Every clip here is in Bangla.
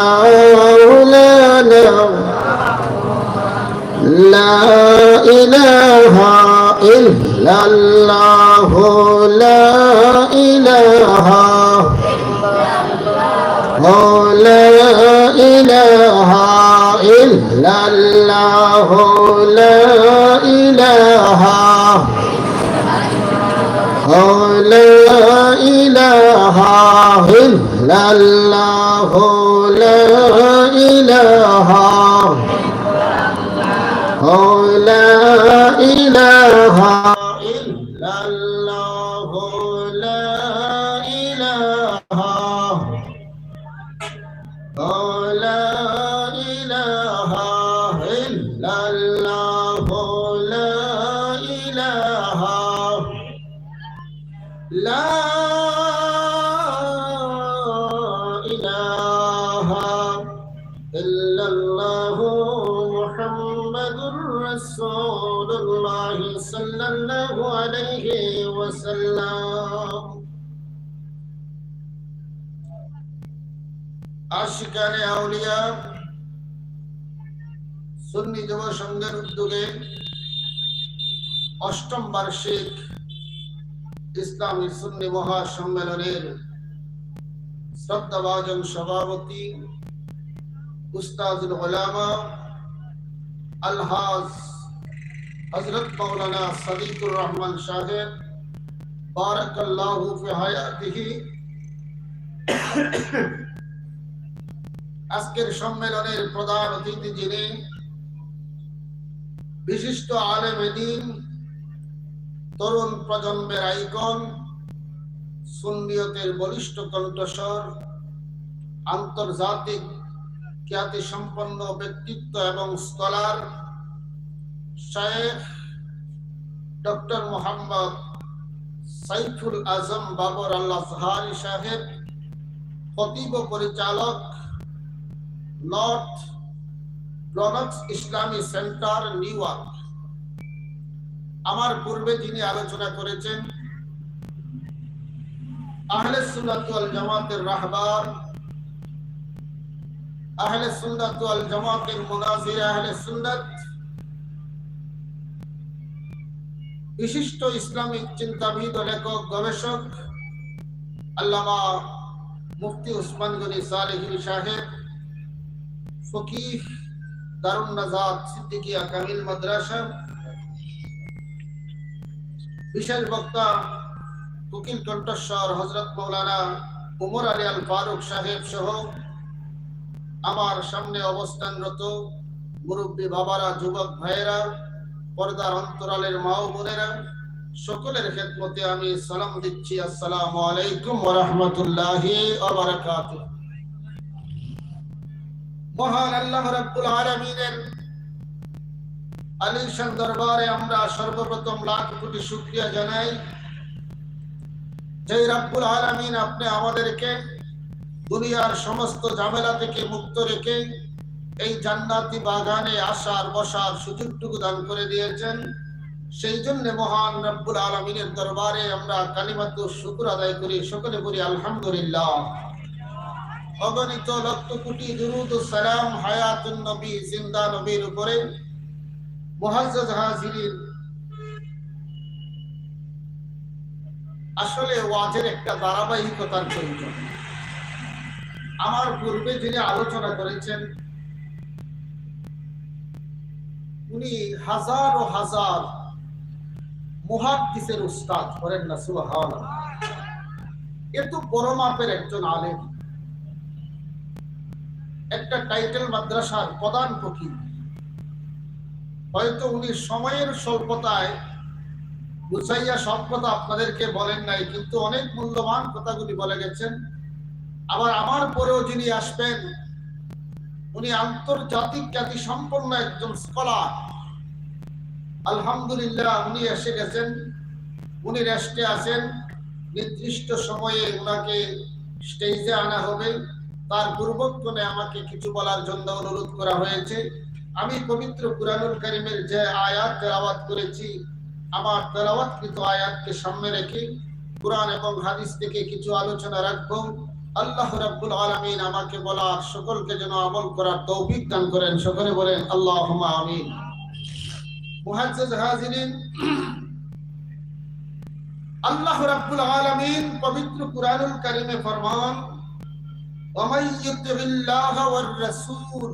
مولانا لا إله إلا الله لا إله لا إله إلا الله لا إله لا إله إلا الله لا إله لا إله إلا الله لا إله لا إله إلا الله لا إله لا إله إلا الله محمد رسول الله صلى الله عليه وسلم আশিকানে আউলিয়া সুন্নি যুব সংঘের উদ্যোগে অষ্টম বার্ষিক ইসলামী সুন্নি মহাসম্মেলনের শ্রদ্ধাভাজন সভাপতি উস্তাদুল উলামা আলহাজ হযরত মাওলানা সাদিকুর রহমান সাহেব বারাকাল্লাহু ফি হায়াতিহি আজকের সম্মেলনের প্রধান অতিথি যিনি বিশিষ্ট আলেম দ্বীন তরুণ প্রজন্মের আইকন সুন্নিয়তের বলিষ্ঠ কণ্ঠস্বর আন্তর্জাতিক খ্যাতি সম্পন্ন ব্যক্তিত্ব এবং স্কলার শায়েখ ডক্টর মোহাম্মদ সাইফুল আজম বাবর আল আজহারি সাহেব খতিব পরিচালক নর্থ ব্রনক্স ইসলামী সেন্টার নিউ ইয়র্ক আমার পূর্বে যিনি আলোচনা করেছেন আহলে সুন্নাত ওয়াল জামাতের রাহবার আহলে সুন্নাত ওয়াল জামাতের মুনাজির আহলে সুন্নাত বিশিষ্ট ইসলামিক চিন্তাবিদ ও লেখক গবেষক আল্লামা মুফতি উসমান গনি সালেহী সাহেব ফকিহ দারুন নাজাত সিদ্দিকিয়া কামিল মাদ্রাসা বিশেষ বক্তা উকিল কণ্ঠস্বর হযরত মাওলানা উমর আলী আল ফারুক সাহেব সহ আমার সামনে অবস্থানরত মুরব্বী বাবারা, যুবক ভাইয়েরা, পর্দার অন্তরালের মা ও বোনেরা, সকলের খেদমতে আমি সালাম দিচ্ছি। আসসালামু আলাইকুম ওয়া রাহমাতুল্লাহি ওয়া বারাকাতুহু। মহান আল্লাহ রাব্বুল আলামিনের আলিশান দরবারে আমরা সর্বপ্রথম লাখ কোটি শুকরিয়া জানাই যে রাব্বুল আলামিন আপনি আমাদেরকে দুনিয়ার সমস্ত ঝামেলা থেকে মুক্ত রেখে এই জান্নাতি বাগানে আসার বসার সুযোগটুকু দান করে দিয়েছেন। সেই জন্য মহান রাব্বুল আলামিনের দরবারে আমরা কালিমাতুশ শুকর আদায় করি, সকলে বলি আলহামদুলিল্লাহ। অগণিত লক্ষ কোটি দুরূদ ও সালাম হায়াতুন নবী জিন্দা নবীর উপরে। মুআজ্জাজ হাজিরিন, আসলে ওয়াজের একটা ধারাবাহিকতার প্রয়োজন। আমার পূর্বে যিনি আলোচনা করেছেন উনি হাজার ও হাজার মুহাদ্দিসের উস্তাদ, করেন না সুবহানাল্লাহ। এত বড় মাপের একজন আলেম, একটা টাইটেল মাদ্রাসার প্রধান ফকিহ। হয়তো উনি সময়ের স্বল্পতায় বুঝাইয়া সব কথা আপনাদেরকে বলেন নাই, কিন্তু অনেক মূল্যবান কথাগুলি বলে গেছেন। আবার আমার পরেও যিনি আসবেন উনি আন্তর্জাতিক খ্যাতি সম্পন্ন একজন স্কলার। আলহামদুলিল্লাহ উনি এসে গেছেন, উনি রেস্টে আছেন। নির্দিষ্ট সময়ে উনাকে স্টেজে আনা হবে। তার পূর্বক্ষণে আমাকে কিছু বলার জন্য অনুরোধ করা হয়েছে। আমি পবিত্র কুরআনুল কারীমের যে আয়াত তেলাওয়াত করেছি, আমার তেলাওয়াতকৃত আয়াতকে সামনে রেখে কুরআন এবং হাদিস থেকে কিছু আলোচনা রাখবো। আল্লাহ রাব্বুল আলামিন আমাকে বলার সকলকে যেন আমল করার তৌফিক দান করেন। সকলে বলেন আল্লাহুম্মা আমিন। মুআজ্জাজ হাজিরিন, আল্লাহ রাব্বুল আলামিন পবিত্র কুরআনুল কারীমে ফরমান, ওয়া মান ইউতিবিল্লাহা ওয়ার রাসূল,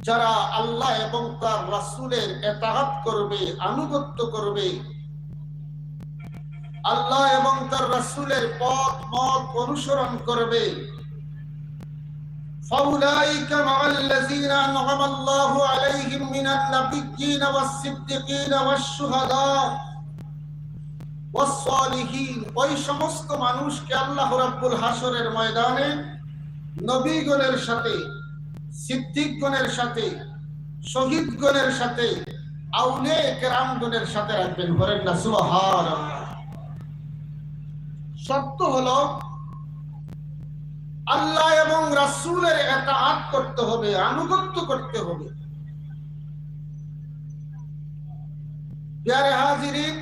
যারা আল্লাহ এবং তার রাসূলের ইতাআত করবে, আনুগত্য করবে, আল্লাহ এবং তার রাসূলের পথ মত অনুসরণ করবে, ফাউলাইকা মাআল্লাযীনা আন'আমা আল্লাহু আলাইহিম মিনান নাবিয়্যিনা ওয়াস-সিদ্দীকিনা ওয়াশ-শুহাদা ওয়াস-সালিহিন। ওই সমস্ত মানুষকে আল্লাহ রাব্বুল হাসরের ময়দানে নবীগণের সাথে, সিদ্দিকগণের সাথে, শহীদগণের সাথে, আউলিয়া কেরামগণের সাথে রাখবেন। বলেন না সুবহানাল্লাহ। শর্ত হলো আল্লাহ এবং রাসূলের ইতাআত করতে হবে, আনুগত্য করতে হবে। প্যারে হাজিরিন,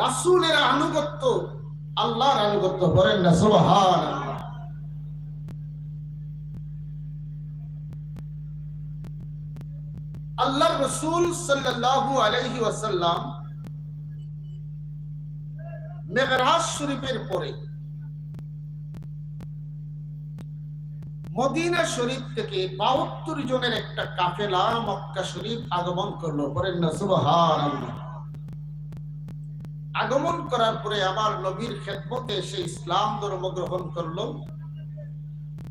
রাসূলের আনুগত্য আল্লাহর আনুগত্য। করেন না সুবহানাল্লাহ। আল্লাহর রাসূল সাল্লাল্লাহু আলাইহি ওয়াসাল্লাম মেরাজ শরীফের পরে মদিনা শরীফ থেকে ৭২ জনের একটা কাফেলা মক্কা শরীফ আগমন করলো। বলেন না সুবহানাল্লাহ। আগমন করার পরে আমার নবীর খেদমতে এসে ইসলাম ধর্ম গ্রহণ করলো।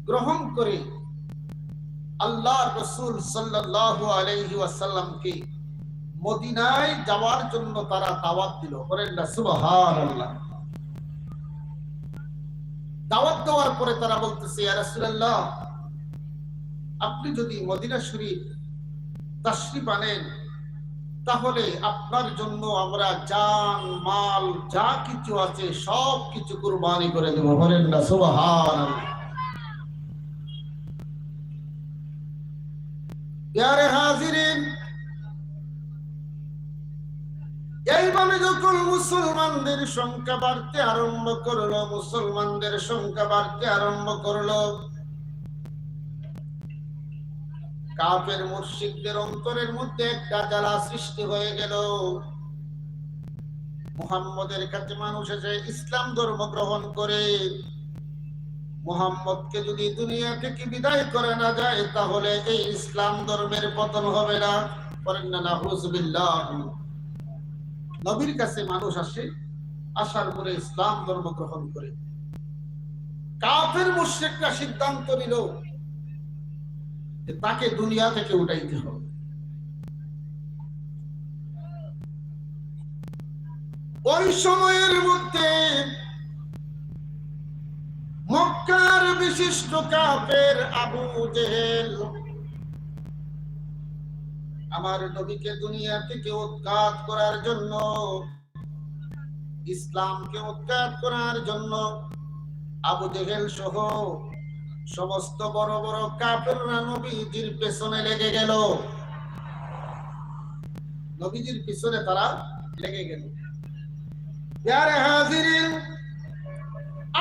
গ্রহণ করে আল্লাহর রাসূল সাল্লাল্লাহু আলাইহি ওয়াসাল্লামকে মদিনায় যাওয়ার জন্য তারা দাওয়াত দিল। বলেন না সুবহানাল্লাহ। দাওয়াত দেওয়ার পরে তারা বলতেছে, ইয়া রাসূলুল্লাহ, আপনি যদি মদিনা শরীফ তাশরিফ আনেন তাহলে আপনার জন্য আমরা জান মাল যা কিছু আছে সব কিছু কুরবানি করে দেব। বলেন না সুবহানাল্লাহ। প্যারে হাজিরিন, এইভাবে যখন মুসলমানদের সংখ্যা বাড়তে আরম্ভ করলো, মুসলমানদের সংখ্যা বাড়তে আরম্ভ করলো, কাফের মুশরিকদের অন্তরের মধ্যে একটা জ্বালা সৃষ্টি হয়ে গেল। মুহাম্মদের কাছে মানুষ এসে ইসলাম ধর্ম গ্রহণ করে, মুহাম্মদকে যদি দুনিয়া থেকে বিদায় করে না যায় তাহলে এই ইসলাম ধর্মের পতন হবে না। বলেন না নাউযুবিল্লাহ। নবীর কাছে মানুষ আসে, আসার পরে ইসলাম ধর্ম গ্রহণ করে। কাফের মুশরিকরা সিদ্ধান্ত নিল যে তাকে দুনিয়া থেকে উঠাইতে হবে। ওই সময়ের মধ্যে মক্কার বিশিষ্ট কাফের আবু জেহেল আমার নবীকে দুনিয়া থেকে উৎখাত করার জন্য, ইসলামকে উৎখাত করার জন্য আবু জেহেল সহ সমস্ত বড় বড় কাফেররা নবীজির পেছনে লেগে গেল। নবীজির পিছনে তারা লেগে গেল। প্যারে হাজিরিন,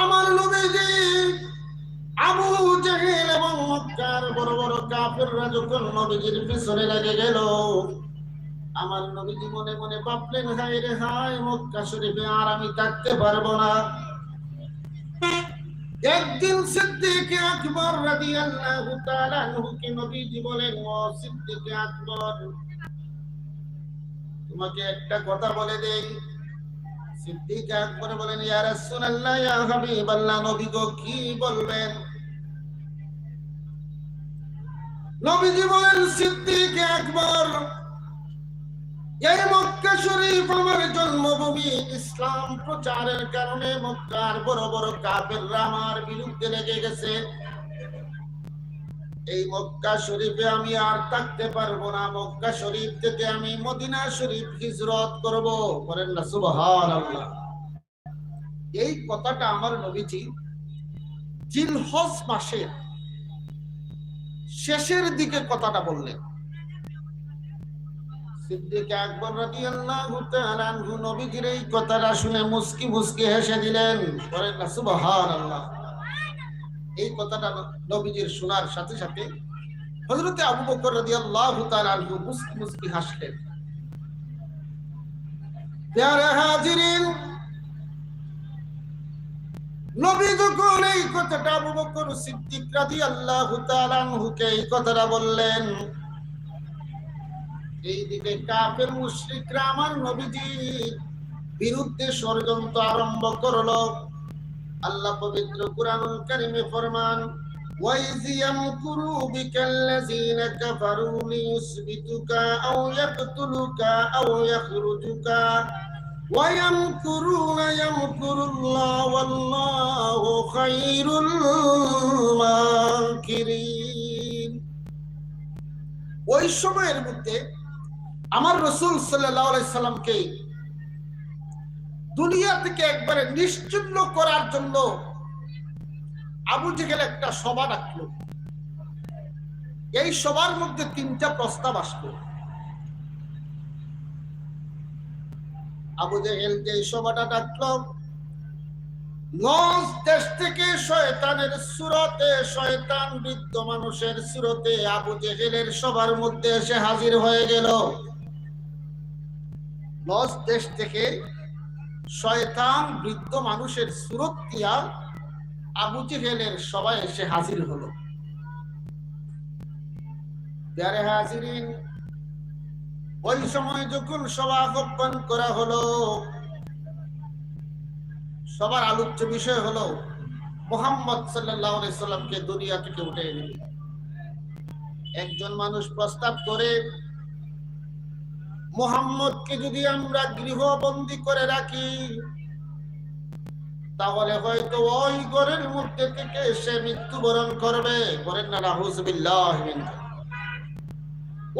আমার নবীজি আবু জেহেল এবং মক্কার বড় বড় কাফেররা যখন নবীজির পিছনে লেগে গেল, আমার নবীজি মনে মনে ভাবলেন, হায় রে হায়, মক্কা শরীফে আর আমি থাকতে পারবো না। একদিন সিদ্দিক আকবর রাদিয়াল্লাহু তাআলা আনহুকে নবীজি বলেন, ও সিদ্দিক আকবর, তোমাকে একটা কথা বলে দেই। সিদ্দিক আকবর বলেন, ইয়া রাসূলুল্লাহ, ইয়া হাবিবাল্লাহ, নবী গো, কি বলবেন? নবীজি বলেন, সিদ্দিক আকবর, এই মক্কা শরীফ আমার জন্মভূমি। ইসলাম প্রচারের কারণে মক্কার বড় বড় কাফেররা আমার বিরুদ্ধে লেগে গেছে। এই মক্কা শরীফে আমি আর থাকতে পারবো না। মক্কা শরীফ থেকে আমি মদিনা শরীফ হিজরত করব। বলেন না সুবহানাল্লাহ। এই কথাটা আমার নবীজি জিলহজ মাসের শেষের দিকে কথাটা বললেন। সিদ্দিক আকবর রাদিয়াল্লাহু তাআলা আনহু নবীজির এই কথাটা শুনে মুস্কি মুস্কি হেসে দিলেন। বলেন না সুবহানাল্লাহ। এই কথাটা নবীজির শোনার সাথে সাথে হযরত আবু বকর রাদিয়াল্লাহু তাআলা আনহু মুস্কি মুস্কি হাসলেন। প্যারে হাজিরিন, নবী যখন এই কথাটা আবু বকর সিদ্দিক রাদিয়াল্লাহু তাআলা আনহুকে এই কথাটা বললেন, এইদিকে কাফের মুশরিকরা আমার নবীজির বিরুদ্ধে ষড়যন্ত্র আরম্ভ করলো। আল্লাহ পবিত্র কুরআনুল কারীমে ফরমান, ওয়াইজ ইয়ামকুরু বিকাল্লাযীনা কাফারু লিয়ুসবিতুকা আও ইয়াকতুলুকা আও ইয়াখরুজুকা ওয়া ইয়ামকুরুনা ইয়ামকুরুল্লাহু ওয়াল্লাহু খায়রুল মাকিরিন। ওই সময়ের মধ্যে আমার রাসূল সাল্লাল্লাহু আলাইহি সাল্লামকে দুনিয়া থেকে একবারে নিশ্চিহ্ন করার জন্য আবু জেহেল একটা সভা ডাকলো। এই সভার মধ্যে তিনটা প্রস্তাব আসলো। আবু জেহেল যে সভাটা ডাকলো, নজ দেশ থেকে শয়তানের সুরতে, শয়তান বৃদ্ধ মানুষের সুরতে আবু জেহেলের সভার মধ্যে এসে হাজির হয়ে গেল। নজ দেশ থেকে শয়তান বৃদ্ধ মানুষের সুরত দিয়া আবু জেহেলের সভায় এসে হাজির হলো। প্যারে হাজিরিন, ওই সময় যখন সভা আহ্বান করা হলো, সবার আলোচ্য বিষয় হলো মুহাম্মদ সাল্লাল্লাহু আলাইহি সাল্লামকে দুনিয়া থেকে উঠে দিল। একজন মানুষ প্রস্তাব করে, মুহাম্মদকে যদি আমরা গৃহবন্দী করে রাখি তাহলে হয়তো ওই ঘরের মধ্যে থেকে সে মৃত্যুবরণ করবে। বলেন না নাউযুবিল্লাহ।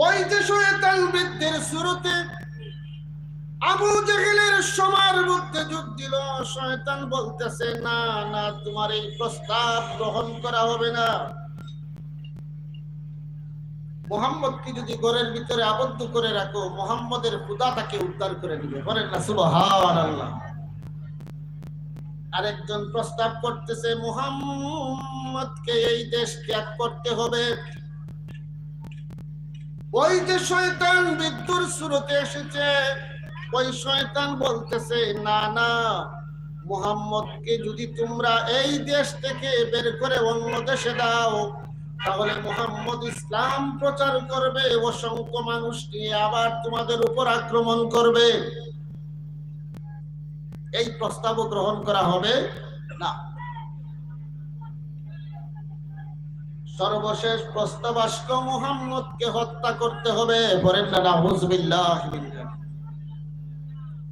ওই যে শয়তান বৃদ্ধের সুরতে আবু জেহেলের সমার মধ্যে যোগ দিল। শয়তান বলতেছে, না না, তোমার এই প্রস্তাব গ্রহণ করা হবে না। মুহাম্মদকে যদি ঘরের ভিতরে আবদ্ধ করে রাখো, মুহাম্মদের খোদা তাকে উদ্ধার করে দিবে। বলেন না সুবহানাল্লাহ। আরেকজন প্রস্তাব করতেছে, মুহাম্মদকে এই দেশ ত্যাগ করতে হবে। ওই যে শয়তান বিদ্যুর সুরতে এসেছে, ওই শয়তান বলতেছে, না না, মুহাম্মদকে যদি তোমরা এই দেশ থেকে বের করে অন্য দেশে দাও তাহলে মুহাম্মদ ইসলাম প্রচার করবে, অসংখ্য মানুষ নিয়ে আবার তোমাদের উপর আক্রমণ করবে। এই প্রস্তাব গ্রহণ করা হবে না। সর্বশেষ প্রস্তাব আসলো, মুহাম্মদকে হত্যা করতে হবে। বলেন না নাউযুবিল্লাহ।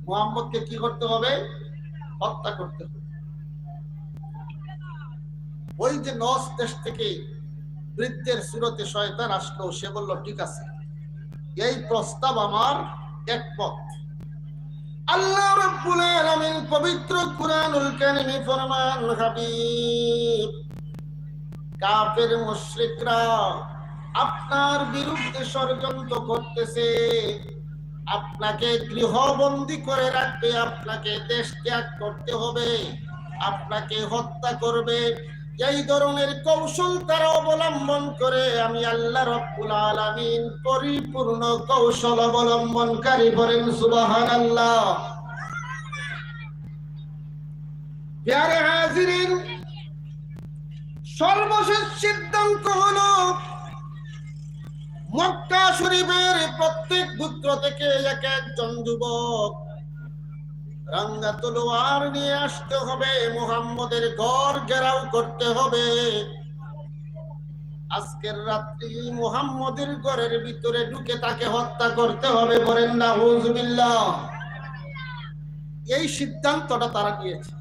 মুহাম্মদকে কি করতে হবে? হত্যা করতে হবে। ওই যে নস দেশ থেকে বৃদ্ধের সুরতে শয়তান আসলো, সে বলল, ঠিক আছে, এই প্রস্তাব আমার একমত। আল্লাহ রাব্বুল আলামিন পবিত্র কুরআনুল কারীমে ফরমান, হাবিব, কাফের মুশরিকরা আপনার বিরুদ্ধে ষড়যন্ত্র করতেছে, আপনাকে গৃহবন্দী করে রাখবে, আপনাকে দেশ ত্যাগ করতে হবে, আপনাকে হত্যা করবে। এই ধরনের কৌশল তারা অবলম্বন করে। আমি আল্লাহ রাব্বুল আলামিন পরিপূর্ণ কৌশল অবলম্বনকারী। বলেন সুবহানাল্লাহ। প্যারে হাজিরিন, সর্বশেষ সিদ্ধান্ত হলো মক্কা শরীফের প্রত্যেক গোত্র থেকে এক একজন যুবক রাঙ্গা তলোয়ার নিয়ে আসতে হবে, মুহাম্মদের ঘর ঘেরাও করতে হবে। আজকের রাত্রি মুহাম্মদের ঘরের ভিতরে ঢুকে তাকে হত্যা করতে হবে। বলেন নাউযুবিল্লাহ। এই সিদ্ধান্তটা তারা নিয়েছে।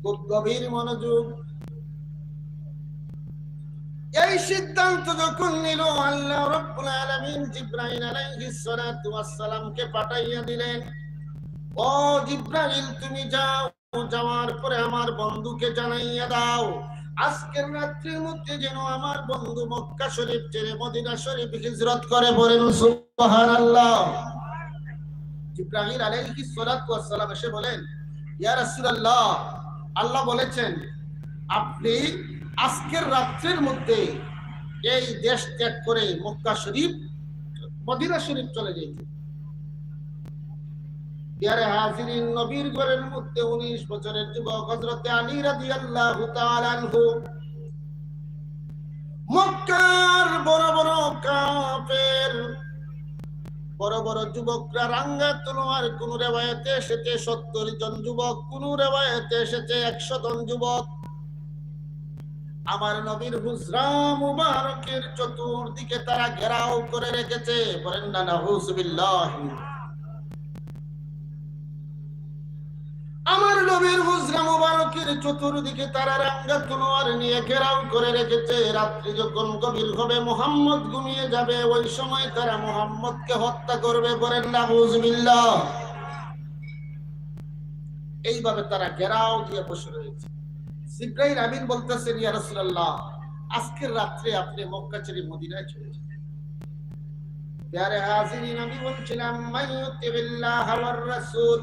খুব গভীর মনোযোগ। এই সিদ্ধান্ত যখন নিল, আল্লাহ রাব্বুল আলামিন জিবরাইল আলাইহিস সালাতু ওয়াস সালামকে পাঠাইয়া দিলেন, ও জিবরাইল, তুমি যাও, যাওয়ার পরে আমার বন্ধুকে জানাইয়া দাও আজকের রাত্রির মধ্যে যেন আমার বন্ধু মক্কা শরীফ ছেড়ে মদিনা শরীফ হিজরত করে, বলেন সুবহানাল্লাহ। জিবরাইল আলাইহিস সালাতু ওয়াস সালাম এসে বলেন, ইয়া রাসূলুল্লাহ, আল্লাহ বলেছেন আপনি আজকের রাত্রির মধ্যে এই দেশ ত্যাগ করে মক্কা শরীফ মদিনা শরীফ চলে যেতে। প্যারে হাজিরিন, নবীর ঘরের মধ্যে 19 বছরের যুবক হযরত আলী রাদিয়াল্লাহু তাআলা আনহু, মক্কার বড় বড় কাফের বড় বড় যুবকরা রাঙ্গা তলোয়ার, কোন রিওয়ায়াতে এসেছে 70 জন যুবক, কোন রিওয়ায়াতে এসেছে 100 জন যুবক, আমার নবীর হুজরা মুবারকের চতুর্দিকে তারা ঘেরাও করে রেখেছে, বলেন না নাউযুবিল্লাহ। আমার নবীর হুজরা মুবারকের চতুর্দিকে তারা রাঙ্গা তলোয়ার নিয়ে ঘেরাও করে রেখেছে। রাত্রি যখন গভীর হবে, মুহাম্মদ ঘুমিয়ে যাবে, ওই সময় তারা মুহাম্মদকে হত্যা করবে, বলেন নাউযুবিল্লাহ। এইভাবে তারা ঘেরাও দিয়ে বসে রয়েছে। জিবরাইল আমিন বলতেছেন, ইয়া রাসূলুল্লাহ, আজকের রাত্রে আপনি মক্কা ছেড়ে মদিনায় চলে যান। প্যারে হাজিরিন, আমি বলছিলাম মাইয়ুতিবিল্লাহ ওয়ার রাসূল,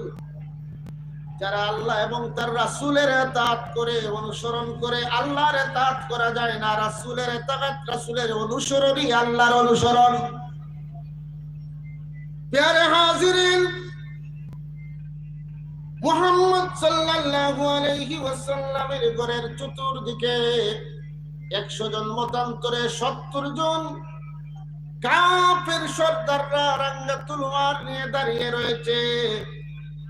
যারা আল্লাহ এবং তার রাসূলের ইতাআত করে, অনুসরণ করে। আল্লাহর ইতাআত করা যায় না, রাসূলের ইতাআত, রাসূলের অনুসরণই আল্লাহর অনুসরণ। প্যারে হাজিরিন, মুহাম্মদ সাল্লাল্লাহু আলাইহি ওয়াসাল্লামের ঘরের চতুর্দিকে 100 জন মতান্তরে 70 জন কাফের সর্দাররা রাঙ্গা তলোয়ার নিয়ে দাঁড়িয়ে রয়েছে।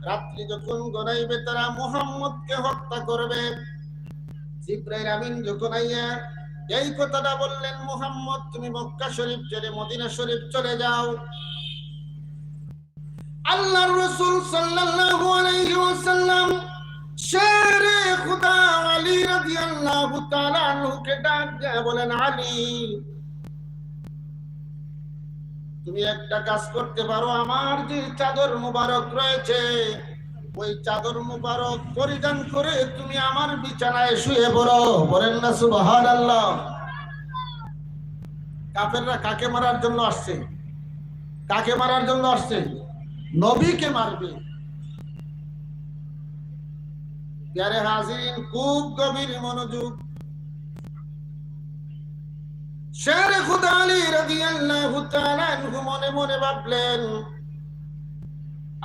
রাত্রি যখন গড়াইবে তারা মুহাম্মদকে হত্যা করবে। জিবরাইল আমিন যখন আইয়া এই কথাটা বললেন, মুহাম্মদ তুমি মক্কা শরীফ ছেড়ে মদিনা শরীফ চলে যাও। আল্লাহর রাসূল সাল্লাল্লাহু আলাইহি ওয়াসাল্লাম শেরে খুদা আলী রাদিয়াল্লাহু তাআলা আনহুকে ডাক দিয়ে বলেন, আলী তুমি একটা কাজ করতে পারো, আমার যে চাদর মুবারক রয়েছে ওই চাদর মুবারক পরিধান করে তুমি আমার বিছানায় শুয়ে পড়ো, বলেন না সুবহানাল্লাহ। কাফেররা কাকে মারার জন্য আসছে? কাকে মারার জন্য আসছে? নবীকে মারবে। প্যারে হাজিরিন, খুব গভীর মনোযোগ। শেরে খুদা আলী রাদিয়াল্লাহু তাআলা আনহু মনে মনে ভাবলেন,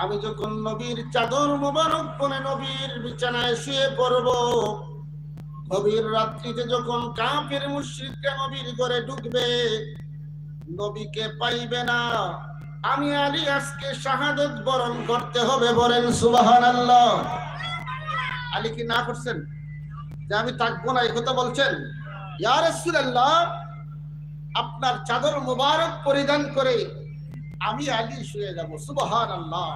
আমি যখন নবীর চাদর মুবারক পরে নবীর বিছানায় শুয়ে পড়ব, গভীর রাত্রিতে যখন কাফের মুশরিকরা নবীর ঘরে ঢুকবে, নবীকে পাইবে না। আমি আলী আজকে শাহাদাত বরণ করতে হবে, বলেন সুবহানাল্লাহ। আলী কি না করছেন যে আমি থাকবো না, এই কথা বলছেন? ইয়া রাসূলুল্লাহ, আপনার চাদর মুবারক পরিধান করে আমি আলী শুয়ে যাব, সুবহানাল্লাহ।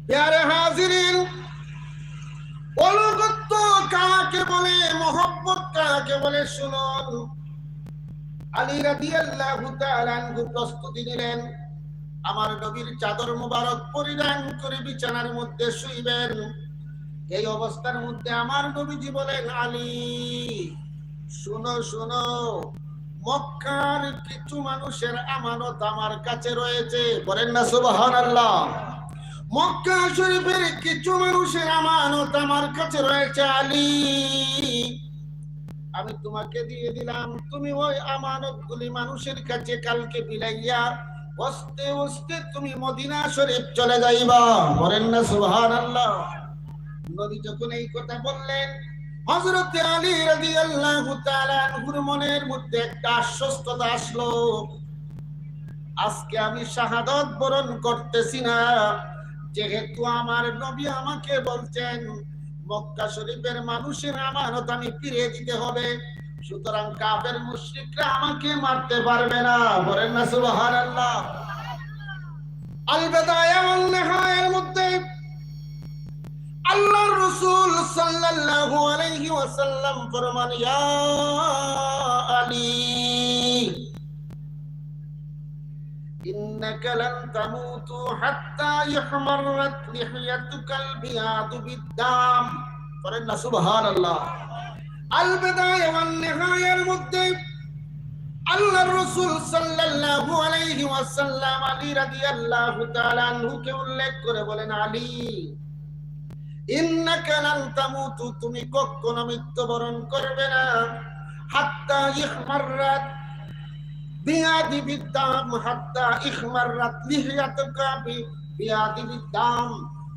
প্যারে হাজিরিন, অনুগত্য কাকে বলে, মহব্বত কাকে বলে শুনুন। আলী রাদিয়াল্লাহু তাআলা আনহু প্রস্তুতি নিলেন, আমার নবীর চাদর মুবারক পরিধান করে বিছানার মধ্যে শুইবেন। এই অবস্থার মধ্যে আমার নবীজি বলেন, আলী শুনো শুনো, মক্কার কিছু মানুষের আমানত আমার কাছে রয়েছে, বলেন না সুবহানাল্লাহ। মক্কা শরীফের কিছু মানুষের আমানত আমার কাছে রয়েছে আলী, আমি তোমাকে দিয়ে দিলাম, তুমি ওই আমানতগুলি মানুষের কাছে কালকে বিলাইয়া বসতে বসতে তুমি মদিনা শরীফ চলে যাইবা, বলেন না সুবহানাল্লাহ। নবী যখন এই কথা বললেন, হযরত আলী রাদিয়াল্লাহু তাআলা আনহুর মনের মধ্যে একটা আশ্বস্ততা আসলো, আজকে আমি শাহাদাত বরণ করতেছি না, যেহেতু আমার নবী আমাকে বলছেন মক্কা শরীফের মানুষের আমানত আমি ফিরিয়ে দিতে হবে, সুতরাং কাফের মুশরিকরা আমাকে মারতে পারবে না, বলেন না সুবহানাল্লাহ। আল বিদায়া ওয়ান নিহায়ার মধ্যে আল্লাহর রাসূল সাল্লাল্লাহু আলাইহি ওয়াসাল্লাম ফরমান, ইয়া আলী ইন্নাকা লান তামুতু হাত্তা ইহমাররাত লিহিয়াতুকাল বিয়াদু বিদ্দাম। করেন না সুবহানাল্লাহ। আল বিদায়া ওয়ান নিহায়ার মধ্যে আল্লাহর রাসূল সাল্লাল্লাহু আলাইহি ওয়াসাল্লাম আলী রাদিয়াল্লাহু তাআলা আনহুকে উল্লেখ করে বলেন, আলী ইন্নাকা লান তামুতু, তুমি কখনো মৃত্যুবরণ করবে না, হাত্তা ইহমাররাত বিয়াদি বিদ্দাম, হাত্তা ইহমাররাত লিহিয়াতুকা বিয়াদি বিদ্দাম,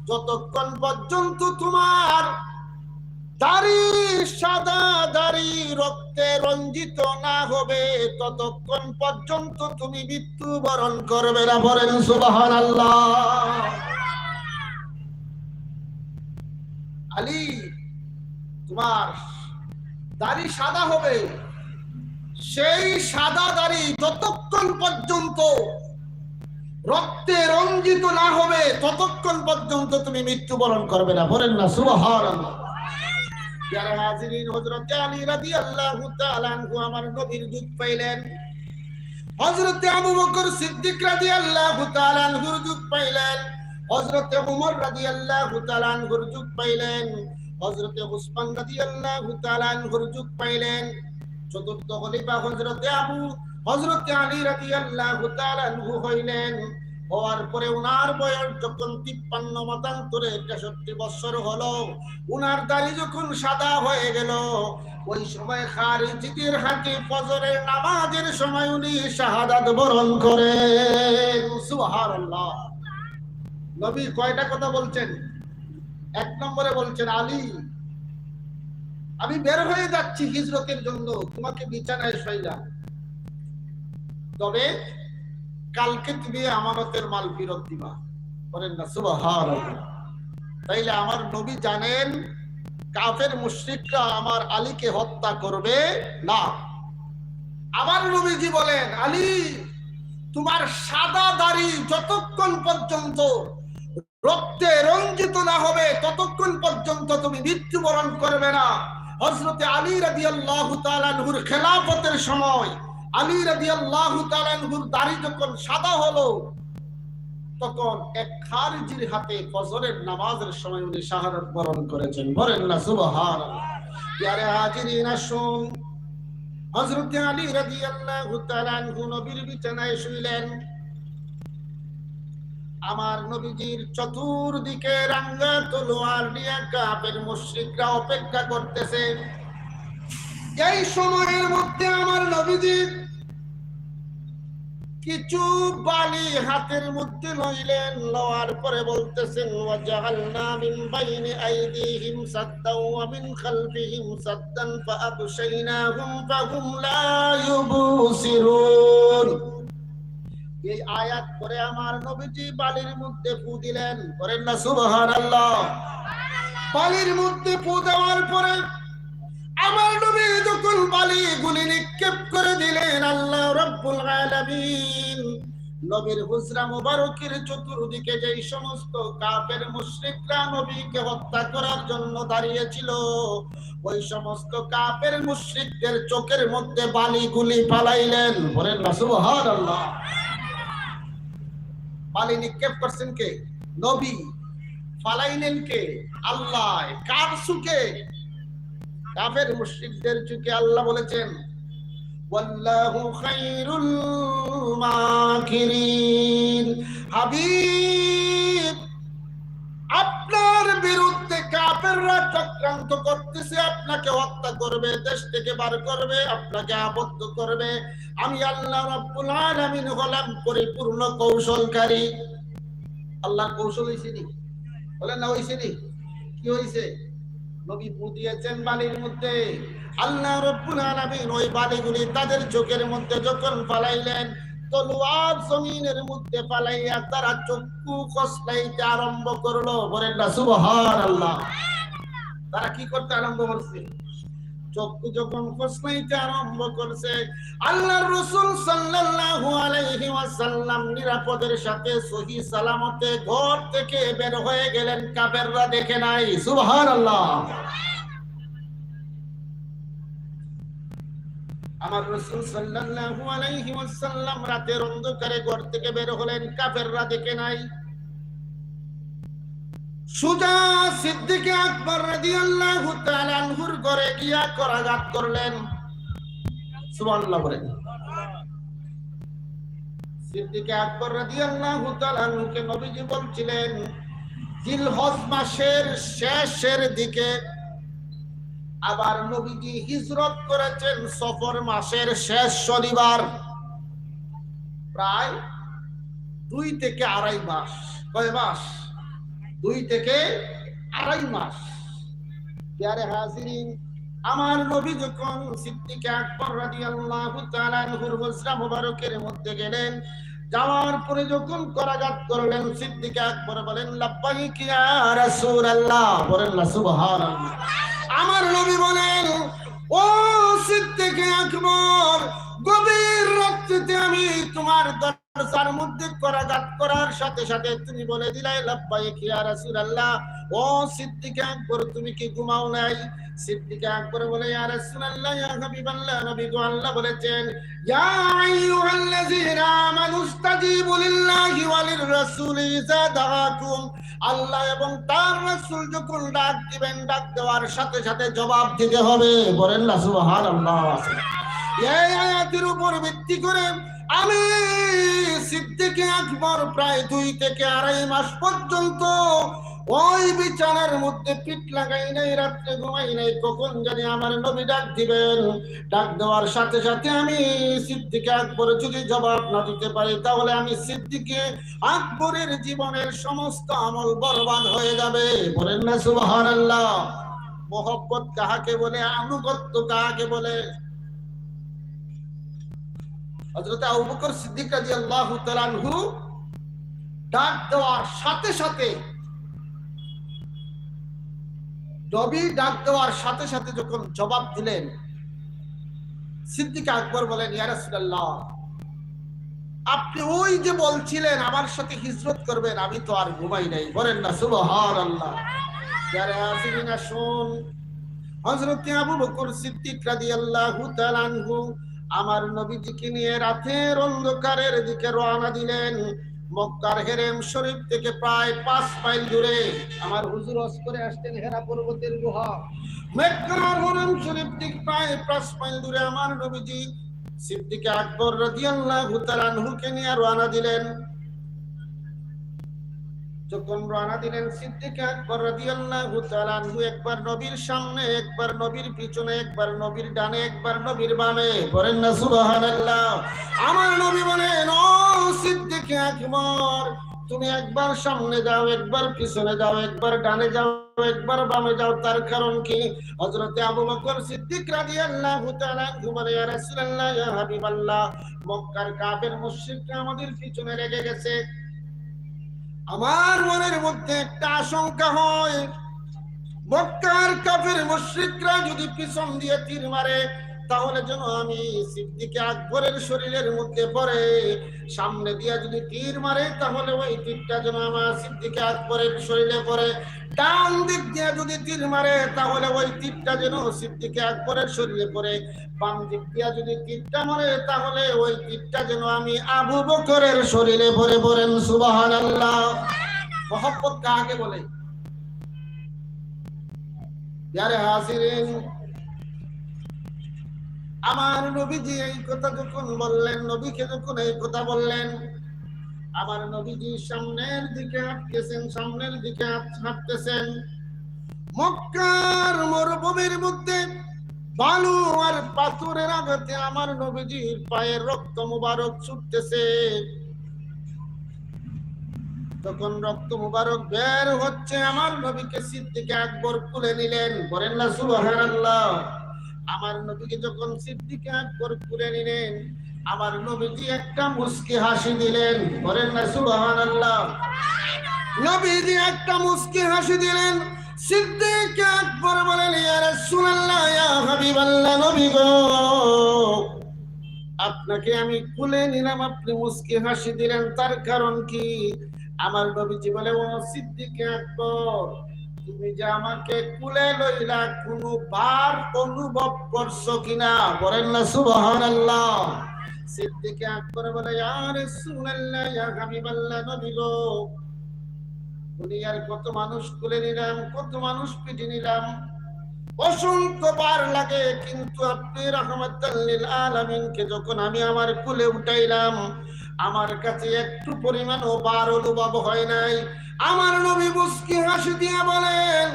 যতক্ষণ পর্যন্ত তোমার দাড়ি সাদা দাড়ি রক্তে রঞ্জিত না হবে ততক্ষণ পর্যন্ত তুমি মৃত্যুবরণ করবে না। বলেন সুবহানাল্লাহ। আলী, তোমার দাড়ি সাদা হবে, সেই সাদা দাড়ি যতক্ষণ পর্যন্ত রক্তে রঞ্জিত না হবে ততক্ষণ পর্যন্ত তুমি মৃত্যুবরণ করবে না। বলেন না সুবহানাল্লাহ। যারা হাজিরিন, হযরত আলী রাদিয়াল্লাহু তাআলা আনহু আমার নবীর যুগ পাইলেন, হযরত আবু বকর সিদ্দিক রাদিয়াল্লাহু তাআলা আনহুর যুগ পাইলেন, হযরত ওমর রাদিয়াল্লাহু তাআলা আনহুর যুগ পাইলেন, হযরত উসমান রাদিয়াল্লাহু তাআলা আনহুর যুগ পাইলেন। চতুর্থ খলিফা হযরত আলী রাদিয়াল্লাহু তাআলা আনহু হইলেন। হওয়ার পরে উনার বয়স যখন 53 মতান্তরে 63 বছর হলো, উনার দাড়ি যখন সাদা হয়ে গেল, ওই সময় খারিজিদের হাতে ফজরের নামাজের সময় উনি শাহাদাত বরণ করেন। সুবহানাল্লাহ। নবী কয়টা কথা বলছেন? এক নম্বরে বলছেন, আলী আমি বের হয়ে যাচ্ছি হিজরতের জন্য, তোমাকে বিছানায় শোয়াইলাম, তবে কালকে তুমি আমানতের মাল ফেরত দিবা। বলেন না সুবহানাল্লাহ। তাইলে আমার নবী জানেন কাফের মুশরিকরা আমার আলীকে হত্যা করবে না। আমার নবীজি বলেন, আলী তোমার সাদা দাড়ি যতক্ষণ পর্যন্ত রক্তে রঞ্জিত না হবে ততক্ষণ পর্যন্ত তুমি মৃত্যুবরণ করবে না। হযরত আলী রাদিয়াল্লাহু তাআলা আনহুর খেলাফতের সময় আলী রাদিয়াল্লাহু তাআলা আনহুর দাড়ি যখন সাদা হলো, তখন এক খারিজির হাতে ফজরের নামাজের সময় উনি শাহাদাত বরণ করেছেন। বলেন না সুবহানাল্লাহ। ইয়ারে হাজিরিন, আসুন, হযরত আলী রাদিয়াল্লাহু তাআলা আনহু নবীর বিছানায় শুইলেন। আমার নবীজির চতুর্দিকে রাঙ্গা তলোয়ার নিয়ে কাফের মুশরিকরা অপেক্ষা করতেছে। এই সময়ের মধ্যে আমার নবীজি কিছু বালি হাতের মধ্যে লইলেন, লওয়ার পরে বলতেছেন, ওয়াজআলনা মিন বাইনি আইদিহিম সাদ্দাও ওয়া মিন খালফিহিম সাদ্দান ফাআবশাইনাহুম ফাহুম লা ইউবসিরুন। এই আয়াত পরে আমার নবীজি বালির মধ্যে ফু দিলেন। করেন না সুবহানাল্লাহ। বালির মধ্যে ফু দেওয়ার পরে আমার নবী যখন বালিগুলি নিক্ষেপ করে দিলেন, আল্লাহ রাব্বুল আলামিন নবীর হুজরা মুবারকের চতুর্দিকে যেই সমস্ত কাফের মুশরিকরা নবীকে হত্যা করার জন্য দাঁড়িয়েছিল, ওই সমস্ত কাফের মুশরিকদের চোখের মধ্যে বালিগুলি ফালাইলেন। বলেন না সুবহানাল্লাহ। বালি নিক্ষেপ করছেন কে? নবী। ফালাইলেন কে? আল্লাহ। কার চোখে? কাফের মুশরিকদের চোখে। আল্লাহ বলেছেন, ওয়াল্লাহু খায়রুল মাকিরিন। হাবিব, আপনার বিরুদ্ধে কাফেররা চক্রান্ত করতেছে, আপনাকে হত্যা করবে, দেশ থেকে বার করবে, আপনাকে আবদ্ধ করবে। আমি আল্লাহ রাব্বুল আলামিন হলাম পরিপূর্ণ কৌশলকারী। আল্লাহর কৌশল হইছে নি? বলেন না হইছে নি? কি হইছে? নবী ফু দিয়েছেন বালির মধ্যে। আল্লাহ রাব্বুল আলামিন ওই বালিগুলি তাদের চোখের মধ্যে যখন ফালাইলেন, তলোয়ার জমিনের মধ্যে ফালাইয়া তারা চক্ষু কসলাইতে আরম্ভ করলো। বলেন না সুবহানাল্লাহ। তারা কি করতে আরম্ভ করছে? চক্ষু যখন কসলাইতে আরম্ভ করছে, আল্লাহর রাসূল সাল্লাল্লাহু আলাইহি ওয়াসাল্লাম নিরাপদের সাথে সহি সালামতে ঘর থেকে বের হয়ে গেলেন। কাফেররা দেখে নাই। সুবহানাল্লাহ। আমার রাসূল সাল্লাল্লাহু আলাইহি ওয়াসাল্লাম রাতের অন্ধকারে ঘর থেকে বের হলেন, কাফেররা দেখে নাই। সুজা সিদ্দিক আকবর রাদিয়াল্লাহু তাআলা আনহুর ঘরে গিয়া করাঘাত করলেন। সুবহানাল্লাহ বলেন। সিদ্দিক আকবর রাদিয়াল্লাহু তাআলা আনহুকে নবীজি বলছিলেন জিলহজ মাসের শেষের দিকে, আবার নবীজি হিজরত করেছেন সফর মাসের শেষ শনিবার, প্রায় 2 থেকে 2.5 মাস। কয় মাস? 2 থেকে 2.5 মাস। প্যারে হাজিরিন, আমার নবী যখন সিদ্দিক আকবর রাদিয়াল্লাহু তাআলা আনহুর হুজরা মুবারকের মধ্যে গেলেন, যাওয়ার পরে যখন করাঘাত করলেন, সিদ্দিক আকবর বলেন লাব্বাইক ইয়া রাসূলুল্লাহ, বলেন না সুবহানাল্লাহ। আমার নবী বলেন ও সিদ্দিক আকবর, গভীর রাত্রিতে আমি তোমার দরজার মধ্যে করাঘাত করার সাথে সাথে তুমি বলে দিলে লাব্বাইক ইয়া রাসূলুল্লাহ। ও সিদ্দিক আকবর, তুমি কি ঘুমাও নাই? সিদ্দিক আকবর বলে ইয়া রাসূলুল্লাহ, ইয়া হাবিবাল্লাহ, নবী গো আল্লাহ বলেছেন ইয়া আইয়ুহাল্লাযীনা আমানুস্তাজিবু লিল্লাহি ওয়া লির-রাসূলি ইযা দাআকুম। আল্লাহ এবং তার রাসূল যখন ডাক দিবেন, ডাক দেওয়ার সাথে সাথে জবাব দিতে হবে। বলেন না সুবহানাল্লাহ। এই আয়াতের উপর ভিত্তি করে আমি সিদ্দিক আকবর প্রায় 2 থেকে 2.5 মাস পর্যন্ত ওই বিছানার মধ্যে পিঠ লাগাই নাই, রাত্রে ঘুমাই নাই। কখন জানি আমার নবী ডাক দিবেন, ডাক দেওয়ার সাথে সাথে আমি সিদ্দিক আকবর যদি জবাব না দিতে পারি, তাহলে আমি সিদ্দিক আকবরের জীবনের সমস্ত আমল বরবাদ হয়ে যাবে। বলেন না সুবহানাল্লাহ। মোহব্বত কাহাকে বলে, আনুগত্য কাহাকে বলে? হযরত আবু বকর সিদ্দিক রাদিয়াল্লাহু তাআলা আনহু ডাক দেওয়ার সাথে সাথে, নবী ডাক দেওয়ার সাথে সাথে যখন জবাব দিলেন, সিদ্দিক আকবর বলেন ইয়া রাসূলুল্লাহ, আপনি ওই যে বলছিলেন আমার সাথে হিজরত করবেন, আমি তো আর ঘুমাই নাই। বলেন না সুবহানাল্লাহ। যারা আসিনা শুন, হযরত আবু বকর সিদ্দিক রাদিয়াল্লাহু তাআলা আনহু আমার নবীজিকে নিয়ে রাতের অন্ধকারের দিকে রওনা দিলেন। মক্কার হেরেম শরীফ থেকে প্রায় 5 মাইল দূরে আমার হুজুর হজ করে আসতেন হেরা পর্বতের গুহা। মক্কার হেরেম শরীফ থেকে প্রায় 5 মাইল দূরে আমার নবীজি সিদ্দিক আকবর রাদিয়াল্লাহু তাআলা আনহুকে নিয়ে রওনা দিলেন। যখন রওনা দিলেন সিদ্দিক আকবর রাদিয়াল্লাহু তাআলা আনহু একবার নবীর সামনে, একবার নবীর পিছনে, একবার নবীর ডানে, একবার নবীর বামে। বলেন না সুবহানাল্লাহ। আমার নবী বলেন ও সিদ্দিক আকবর, তুমি একবার সামনে যাও, একবার পিছনে যাও, একবার ডানে যাও, একবার বামে যাও। তার কারণ কি? হযরত আবু বকর সিদ্দিক রাদিয়াল্লাহু তাআলা আনহু বলে ইয়া রাসূলুল্লাহ, ইয়া হাবিবাল্লাহ, মক্কার কাফের মুশরিকরা আমাদের পিছনে লেগে গেছে। আমার মনের মধ্যে একটা আশঙ্কা হয়, মক্কার কাফের মুশরিকরা যদি পিছন দিয়ে তীর মারে, তাহলে যেন আমি সিদ্দিক আকবরের শরীরের মধ্যে পড়ে। সামনে দিয়ে যদি তীর মারে, তাহলে ওই তীরটা যেন আমার সিদ্দিক আকবরের শরীরে পড়ে। ডান দিক দিয়ে যদি তীর মারে, তাহলে ওই তীরটা যেন সিদ্দিক আকবরের শরীরে পড়ে। বাম দিক দিয়ে যদি তীরটা মারে, তাহলে ওই তীরটা যেন আমি আবু বকরের শরীরে পড়ে। বলেন সুবহানাল্লাহ। মহব্বত কাকে বলে? যারা হাজিরিন, আমার নবীজি এই কথা যখন বললেন, নবীকে যখন এই কথা বললেন, আমার নবীজি সামনের দিকে হাঁটতেছেন, সামনের দিকে হাঁটতেছেন। মক্কার মরুভূমির মধ্যে বালু আর পাথরের আঘাতে আমার নবীজির পায়ের রক্ত মুবারক ছুটতেছে। তখন রক্ত মুবারক বের হচ্ছে, আমার নবীকে সিদ্দিক আকবর তুলে নিলেন। বলেন না সুবহানাল্লাহ। আমার নবীকে যখন সিদ্দিক আকবর তুলে নিলেন, আমার নবীজি একটা মুস্কি হাসি দিলেন। বলেন না সুবহানাল্লাহ। নবীজি একটা মুস্কি হাসি দিলেন। সিদ্দিক আকবর বলেন ইয়া রাসূলুল্লাহ, ইয়া হাবিবাল্লাহ, নবী গো, আপনাকে আমি তুলে নিলাম, আপনি মুস্কি হাসি দিলেন, তার কারণ কি? আমার নবীজি বলে ও সিদ্দিক আকবর, তুমি যে আমাকে কুলে লইলা কোনবার অনুভব করছো কিনা? বলেন না সুবহানাল্লাহ। সিদ্দিক আকবর বলে, ইয়া রাসূলুল্লাহ, ইয়া হাবিবাল্লাহ, নবী গো, দুনিয়ার কত মানুষ কুলে নিলাম, কত মানুষ পিঠে নিলাম, অসংখ্য বার লাগে, কিন্তু আপনি রাহমাতাল লিল আলামিনকে যখন আমি আমার কুলে উঠাইলাম, আমার কাছে একটু পরিমাণও বার অনুভব হয় নাই। আমার নবী মুস্কি হাসি দিয়ে বলেন,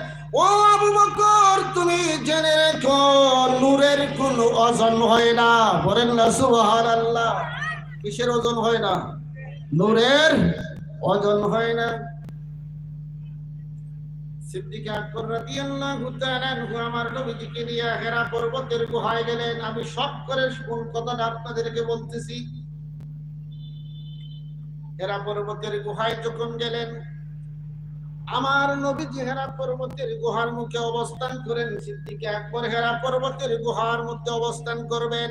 ও আবু বকর, তুমি জেনে রেখো, নূরের কোনো ওজন হয় না। বলেন না সুবহানাল্লাহ। কিসের ওজন হয় না? নূরের ওজন হয় না। সিদ্দিক আকবর রাদিয়াল্লাহু তাআলা আনহু আমার নবীজিকে নিয়ে হেরা পর্বতের গুহায় গেলেন। আমি সব করে কোন কথাটা আপনাদেরকে বলতেছি। হেরা পর্বতের গুহায় যখন গেলেন, আমার নবীজি হেরা পর্বতের গুহার মুখে অবস্থান করেন। সিদ্দিক আকবর হেরা পর্বতের গুহার মধ্যে অবস্থান করবেন।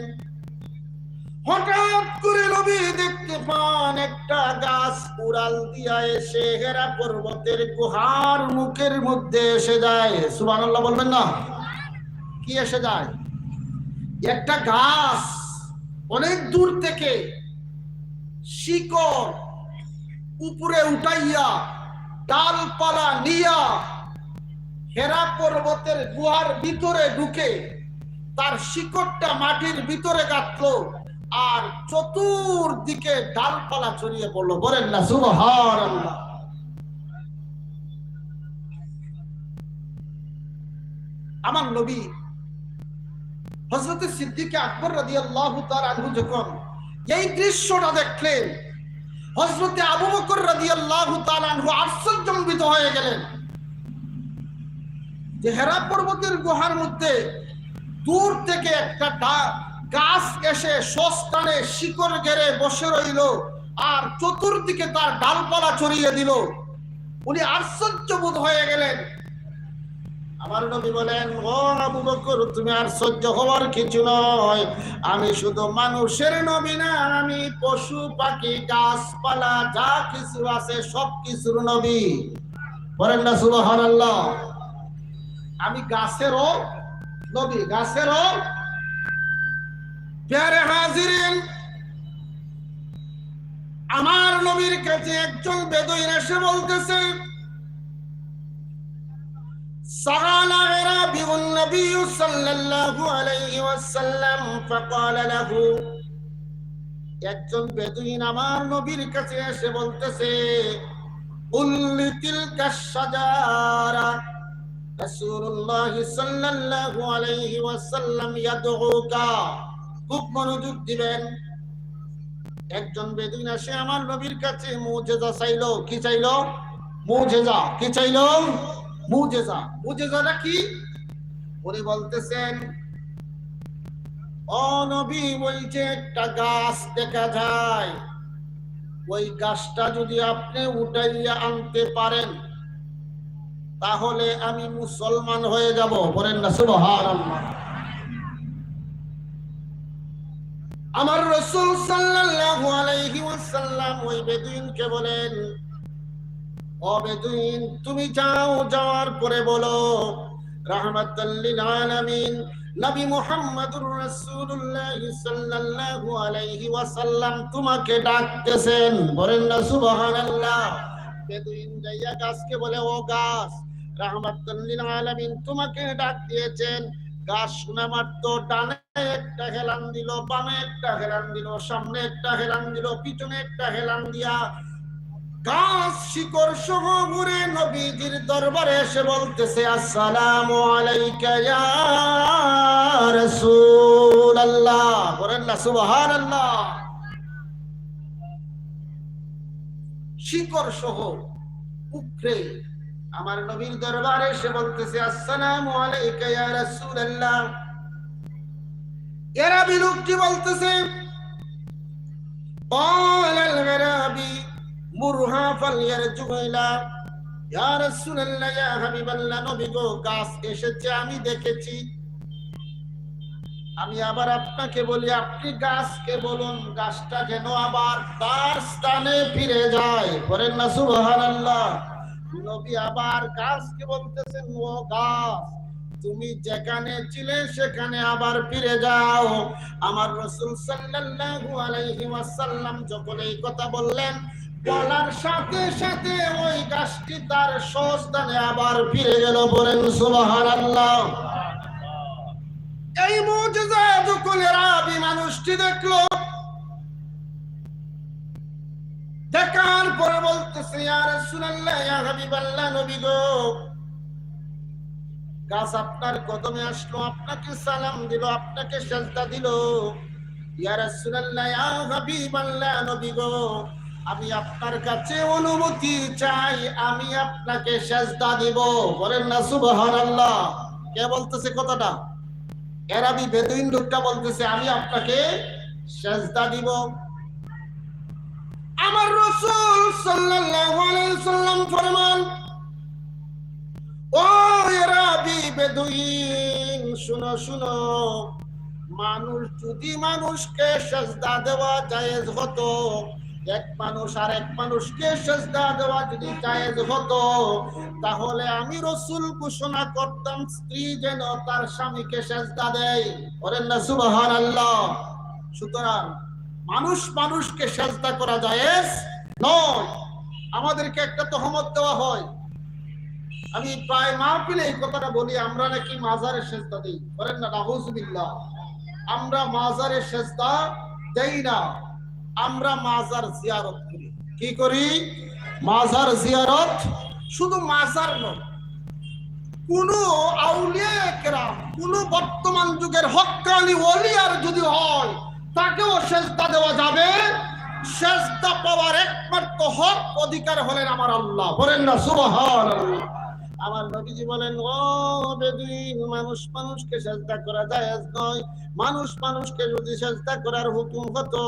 হঠাৎ করে নবী দেখতে পান একটা গাছ উড়াল দিয়া এসে হেরা পর্বতের গুহার মুখের মধ্যে এসে যায়। সুবহানাল্লাহ বলবেন না? কি এসে যায়? একটা গাছ অনেক দূর থেকে শিকড় উপরে উঠাইয়া ডালপালা নিয়া হেরা পর্বতের গুহার ভিতরে ঢুকে তার শিকড়টা মাটির ভিতরে গাঁথলো, আর চতুর্দিকে ডালপালা ছড়িয়ে পড়লো। বলেন না সুবহানাল্লাহ। আমার নবী হযরত সিদ্দিক আকবর রাদিয়াল্লাহু তাআলা আনহু যখন এই দৃশ্যটা দেখলেন, হযরত আবু বকর রাদিয়াল্লাহু তাআলা আনহু আশ্চর্যজনিত হয়ে গেলেন যে হেরা পর্বতের গুহার মধ্যে দূর থেকে একটা গাছ এসে সস্তানে শিকড় গেড়ে বসে রইল, আর চতুর্দিকে তার ডালপালা ছড়িয়ে দিল। উনি আশ্চর্যবোধ হয়ে গেলেন। আমার নবী বলেন, ও আবু বকর, তুমি আশ্চর্য হওয়ার কিছু নয়, আমি শুধু মানুষের নবী না, আমি পশু পাখি গাছপালা যা কিছু আছে সব কিছুর নবী। বলেন না সুবহানাল্লাহ। আমি গাছেরও নবী, গাছেরও। প্যারে হাজিরিন, আমার নবীর কাছে একজন বেদুইন এসে বলতেছে, সাআলা রাবিউন নবী সাল্লাল্লাহু আলাইহি ওয়াসাল্লাম ফাকালা লাহু, একজন বেদুইন আমার নবীর কাছে এসে বলতেছে, উল্লি তিলকাস শাজারা রাসূলুল্লাহ সাল্লাল্লাহু আলাইহি ওয়াসাল্লাম ইয়াদউকা। খুব মনোযোগ দিবেন। একজন বেদুইন এসে আমার নবীর কাছে মুজিজা চাইলো। কি চাইলো? মুজিজা। কি চাইলো? মুজিজা। মুজিজাটা কি? উনি বলতেছেন, ও নবী, ওই যে একটা গাছ দেখা যায়, ওই গাছটা যদি আপনি উঠাইয়া আনতে পারেন তাহলে আমি মুসলমান হয়ে যাব। বলেন না সুবহানাল্লাহ। আমার রাসূল সাল্লাল্লাহু আলাইহি ওয়াসাল্লাম ওই বেদুইনকে বলেন, ও বেদুইন, তুমি যাও, যাওয়ার পরে বলো, রাহমাতাল লিল আলামিন নবী মুহাম্মদুর রাসূলুল্লাহ সাল্লাল্লাহু আলাইহি ওয়াসাল্লাম তোমাকে ডাকতেছেন। বলেন না সুবহানাল্লাহ। বেদুইন যাইয়া গাছকে বলে, ও গাছ, রাহমাতাল লিল আলামিন তোমাকে ডাক দিয়েছেন। গাছ শোনা মাত্র ডানে একটা হেলান দিল, বামে একটা হেলান দিল, সামনে একটা হেলান দিল, পিছনে একটা হেলান দিয়া গাছ শিকড় সহ ঘুরে নবীজির দরবারে এসে বলতেছে, আসসালামু আলাইকা ইয়া রাসূলুল্লাহ। বলেন না সুবহানাল্লাহ। শিকড় সহ উপরে আমার নবীর দরবারে এসে বলতেছে, আসসালামু আলাইকা ইয়া রাসূলুল্লাহ। এরা বিলুপ্তি বলতেছে, ক্বালাল গরাবি মুরহা ফালইয়ারজুইলা, ইয়া রাসূলুল্লাহ, ইয়া হাবিবাল্লাহ, নবী গো, গাছ এসেছে, আমি দেখেছি। আমি আবার আপনাকে বলি, আপনি গাছকে বলুন, গাছটা যেন আবার তার স্থানে ফিরে যায়। বলেন না সুবহানাল্লাহ। নবী আবার গাছকে বলতেছেন, ও গাছ, তুমি যেখানে ছিলে সেখানে আবার ফিরে যাও। আমার রাসূল সাল্লাল্লাহু আলাইহি ওয়াসাল্লাম যখন এই কথা বললেন, বলার সাথে সাথে ওই গাছটি তার স্বস্থানে আবার ফিরে গেল। বলেন সুবহানাল্লাহ। এই মুজিজা যখন আরবি মানুষটি দেখলো, দেখার পরে বলতেছে, ইয়া রাসূলুল্লাহ, ইয়া হাবিবাল্লাহ, নবী গো, গাছ আপনার কদমে আসলো, আপনাকে সালাম দিল, আপনাকে সেজদা দিল। ইয়া রাসূলুল্লাহ, ইয়া হাবিবাল্লাহ, নবী গো, আমি আপনার কাছে অনুমতি চাই, আমি আপনাকে সেজদা দিব। বলেন না সুবহানাল্লাহ। কে বলতেছে কথাটা? আরবি বেদুইন লোকটা বলতেছে, আমি আপনাকে সেজদা দিব। আমার রাসূল সাল্লাল্লাহু আলাইহি সাল্লাম ফরমান, ও আরবি বেদুইন, শুনো শুনো, মানুষ যদি মানুষকে সেজদা দেওয়া জায়েজ হতো, এক মানুষ আর এক মানুষকে সেজদা দেওয়া যদি জায়েজ হতো, তাহলে আমি রাসূল ঘোষণা করতাম, স্ত্রী যেন তার স্বামীকে সেজদা দেয়। বলেন না সুবহানাল্লাহ। সুতরাং মানুষ মানুষকে সেজদা করা জায়েজ নয়। আমাদেরকে একটা তহমত দেওয়া হয়, আমি প্রায় মাহফিলে এই কথাটা বলি, আমরা নাকি মাজারে সেজদা দেই। বলেন না নাউযুবিল্লাহ। আমরা মাজারে সেজদা দেই না, আমরা মাজার জিয়ারত করি। কি করি? মাজার জিয়ারত। শুধু মাজার নয়, কোন আউলিয়া কেরাম, কোন বর্তমান যুগের হক্কানি ওলিয়ার যদি হয়, তাকেও সেজদা দেওয়া যাবে। সেজদা পাওয়ার একমাত্র হক অধিকার হলেন আমার আল্লাহ। বলেন না সুবহানাল্লাহ। আমার নবীজি বলেন, ও বেদুইন, মানুষ মানুষকে সেজদা করা জায়েজ নয়। মানুষ মানুষকে যদি সেজদা করার হুকুম হতো,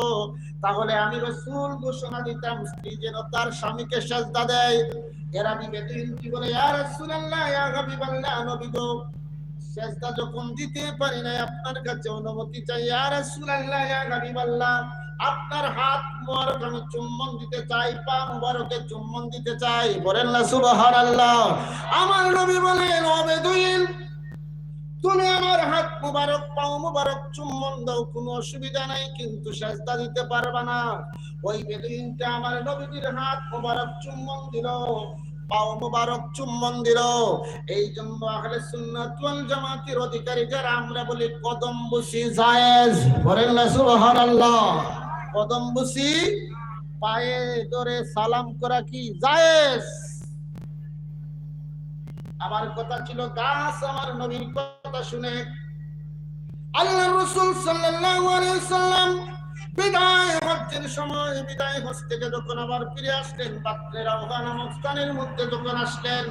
তাহলে আমি রাসূল ঘোষণা দিতাম, স্ত্রী যেন তার স্বামীকে সেজদা দেয়। আরবি বেদুইন কি বলে, ইয়া রাসূলুল্লাহ, ইয়া হাবিবাল্লাহ, নবী গো, সেজদা যখন দিতে পারি না, আপনার কাছে অনুমতি চাই। ইয়া রাসূলুল্লাহ, ইয়া হাবিবাল্লাহ, আপনার হাত মোবারক আমি চুম্বন দিতে চাই, পা মোবারকে চুম্বন দিতে চাই। বলেন না সুবহানাল্লাহ। আমার নবী বলেন, ও বেদুইন, তুমি আমার হাত মোবারক, পা মোবারক চুম্বন দাও, কোনো অসুবিধা নাই, কিন্তু সেজদা দিতে পারবে না। ওই বেদুইনটা আমার নবীর হাত মোবারক চুম্বন দিল, পাও মোবারক চুম্বন দিল। এই জন্য আহলে সুন্নাত ওয়াল জামাতের অধিকারী যারা আমরা বলি, কদম বুসি জায়েজ। বলেন না সুবহানাল্লাহ। কদম বুসি, পায়ে ধরে সালাম করা কি জায়েজ। আমার কথা ছিল গাছ আমার নবীর কথা শুনে আল্লাহ রাসূল সাল্লাল্লাহু আলাইহি সাল্লাম বিদায় হজ্জের সময়, বিদায় হজ থেকে যখন আবার ফিরে আসলেন, বাত্রে রাওহা নামক স্থানের মধ্যে যখন আসলেন,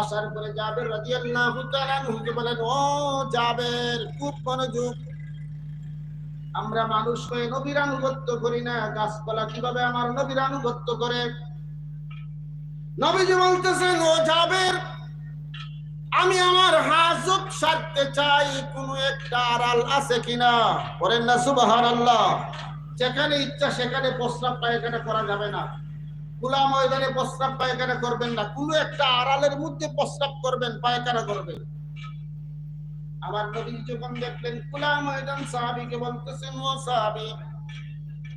আসার পরে জাবের রাদিয়াল্লাহু তাআলা আনহুকে বলেন, ও জাবের, খুব মনোযোগ, আমরা মানুষ হয়ে নবীর আনুগত্য করি না, গাছপালা কিভাবে আমার নবীর আনুগত্য করে? নবীজি বলতেছেন, ও জাবের, আমি আমার হাজত সারতে চাই, কোন একটা আড়াল আছে কিনা? বলেন না সুবহানাল্লাহ। যেখানে ইচ্ছা সেখানে প্রস্রাব পায়খানা করা যাবে না, খোলা ময়দানে প্রস্রাব পায়খানা করবেন না, কোন একটা আড়ালের মধ্যে প্রস্রাব করবেন, পায়খানা করবেন। আমার নবী যখন দেখলেন খোলা ময়দান, সাহাবীকে বলতেছেন, ও সাহাবী,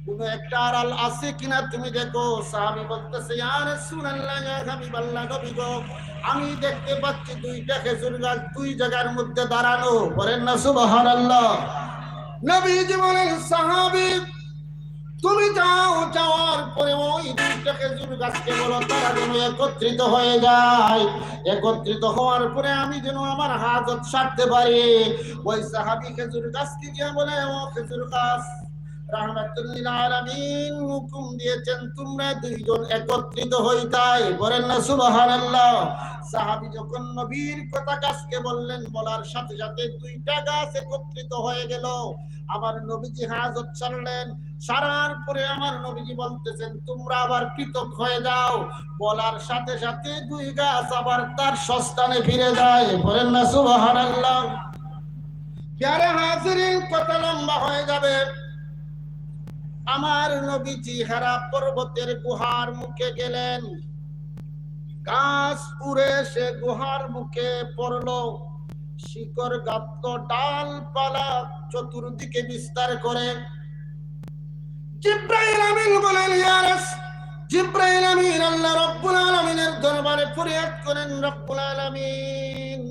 কোন একটা আড়াল আছে কিনা তুমি দেখো। সাহাবী বলতেছে, ইয়া রাসূলুল্লাহ, ইয়া হাবিবাল্লাহ, নবী গো, আমি দেখতে পাচ্ছি দুইটা খেজুর গাছ দুই জায়গার মধ্যে দাঁড়ানো। বলেন না সুবহানাল্লাহ। নবীজি বলেন, সাহাবী, তুমি যাও, যাওয়ার পরে ওই দুইটা খেজুর গাছকে বলো তারা যেন একত্রিত হয়ে যায়। একত্রিত হওয়ার পরে আমি যেন আমার হাজত সারতে পারি। ওই সাহাবী খেজুর গাছকে গিয়ে বলে, ও খেজুর গাছ, রাহমাতুল লিল আলামিন হুকুম দিয়েছেন তোমরা দুইজন একত্রিত হইতাই। বলেন না সুবহানাল্লাহ। সাহাবী যখন নবীর কথা গাছকে বললেন, বলার সাথে সাথে দুইটা গাছ একত্রিত হয়ে গেল। আমার নবীজি হাজত ছাড়লেন, সারার পরে আমার নবীজি বলতেছেন, তোমরা আবার পৃথক হয়ে যাও। বলার সাথে সাথে দুই গাছ আবার তার স্থানে ফিরে যায়। বলেন না সুবহানাল্লাহ। প্যারে হাজিরিন, কথা লম্বা হয়ে যাবে। আমার নবীজি হেরা পর্বতের গুহার মুখে গেলেন, গাছ উড়ে এসে গুহার মুখে পড়লো, শিকড় গাঁথলো, ডালপালা চতুর্দিকে বিস্তার করে। জিবরাইল আমিন বলেন, জিবরাইল আমিন আল্লাহ রাব্বুল আলামিনের দরবারে ফরিয়াদ করেন, রব্বুল আলামিন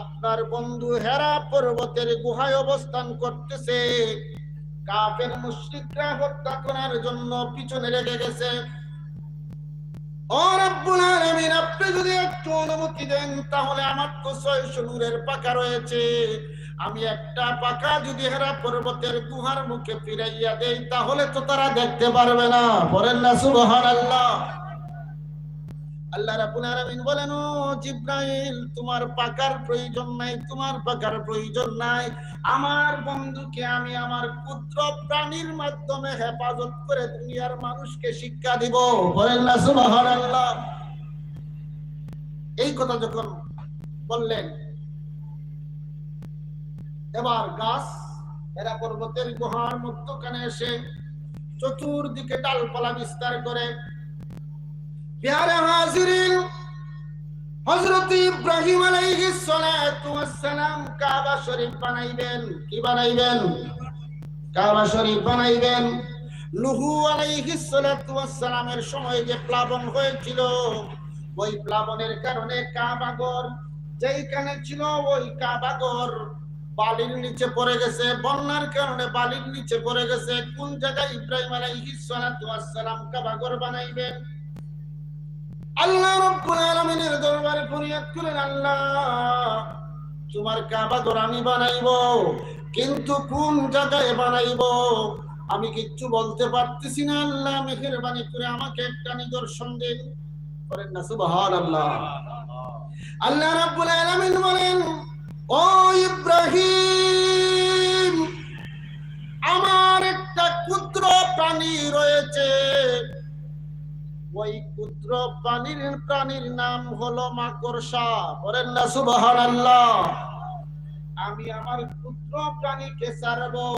আপনার বন্ধু হেরা পর্বতের গুহায় অবস্থান করতেছে, কাফের মুশরিকরা হত্যা করার জন্য পিছনে লেগে গেছে। ও রব্বুল আলামিন, আপনি যদি একটু অনুমতি দেন তাহলে আমার তো 600 নূরের পাকা রয়েছে, আমি একটা পাকা যদি হেরা পর্বতের গুহার মুখে ফিরাইয়া দেই তাহলে তো তারা দেখতে পারবে না। বলেন না সুবহানাল্লাহ। আল্লাহ রাব্বুল আলামিন বলেন, ও জিবরাইল তোমার পাকার প্রয়োজন নাই, তোমার পাকার প্রয়োজন নাই, আমার বন্ধুকে আমি আমার পুত্র প্রাণীর মাধ্যমে হেফাজত করে দুনিয়ার মানুষকে শিক্ষা দিব। বলেন না সুবহানাল্লাহ। এই কথা যখন বললেন, এবার গাছ হেরা পর্বতের গুহার মধ্যখানে এসে চতুর্দিকে ডালপালা বিস্তার করে। প্যারে হাজিরিন, হযরত ইব্রাহিম আলাইহিস সালাতু ওয়াস সালাম কাবা শরীফ বানাইবেন। কি বানাইবেন? কাবা শরীফ বানাইবেন। নূহ আলাইহিস সালাতু ওয়াস সালামের সময় যে প্লাবন হয়েছিল, ওই প্লাবনের কারণে কাবাঘর যেইখানে ছিল ওই কাবাঘর বালির নিচে পড়ে গেছে, বন্যার কারণে বালির নিচে পড়ে গেছে। কোন জায়গায় ইব্রাহিম আলাইহিস সালাতু ওয়াস সালাম কাবাঘর বানাইবেন? আল্লাহ রাব্বুল আলামিনের দরবারে ফরিয়াদ করেন, আল্লাহ তোমার কাবাঘর আমি বানাইবো, কিন্তু কোন জায়গায় বানাইবো আমি কিচ্ছু বলতে পারতেছি না, আল্লাহ মেহেরবানি করে আমাকে একটা নিদর্শন দিন। করেন না সুবহানাল্লাহ। আল্লাহ রাব্বুল আলামিন বলেন, ও ইব্রাহিম আমার একটা ক্ষুদ্র প্রাণী রয়েছে, ওই ক্ষুদ্র প্রাণীর নাম হলো মাকড়সা। বলেন না সুবহানাল্লাহ। আমি আমার ক্ষুদ্র প্রাণীকে ছাড়বো,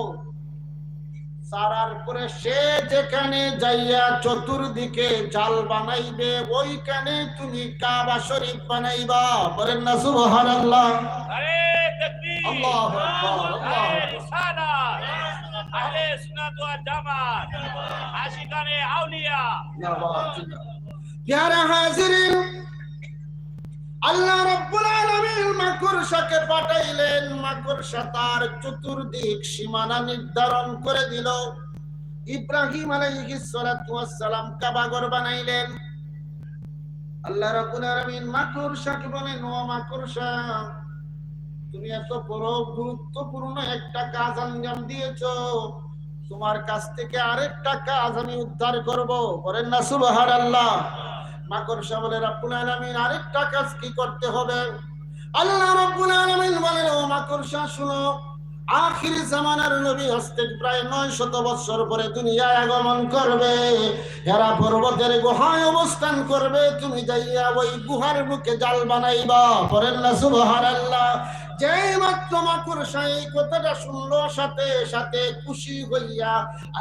ছাড়ার পরে সে যেখানে যাইয়া চতুর্দিকে জাল বানাইবে ওইখানে তুমি কাবা শরীফ বানাইবা। বলেন না সুবহানাল্লাহ। আরে তাকবীর, আল্লাহু আকবার, আল্লাহু রিসালাত, আহলে সুন্নাত ওয়াল জামাত, আশিকানে আউলিয়া। প্যারা হাজিরিন, আল্লাহ রাব্বুল আলামিন মাকড়সাকে পাঠাইলেন, মাকড়সা তার চতুর্দিক সীমানা নির্ধারণ করে দিল। ইব্রাহিম আলাইহিস সালাতু ওয়াস সালাম কাবাঘর বানাইলেন। আল্লাহ রাব্বুল আলামিন মাকড়সাকে বলেন, ও মাকড়সা তুমি এত বড় গুরুত্বপূর্ণ একটা কাজ আঞ্জাম দিয়েছো, তোমার কাছ থেকে আরেকটা কাজ আমি উদ্ধার করব। বলেন না সুবহানাল্লাহ। মাকড়সা বলে, রাব্বুল আলামিন আরেকটা কাজ কি করতে হবে? আল্লাহ রাব্বুল আলামিন বলেন, ও মাকড়সা শুনো, আখির জামানার নবী হস্তে প্রায় 900 বছর পরে দুনিয়ায় আগমন করবে, হেরা পর্বতের গুহায় অবস্থান করবে, তুমি যাইয়া ওই গুহার মুখে জাল বানাইবা। বলেন না সুবহানাল্লাহ। যেই মাত্র মাকড়সা এই কথাটা শুনলো, সাথে সাথে খুশি হইয়া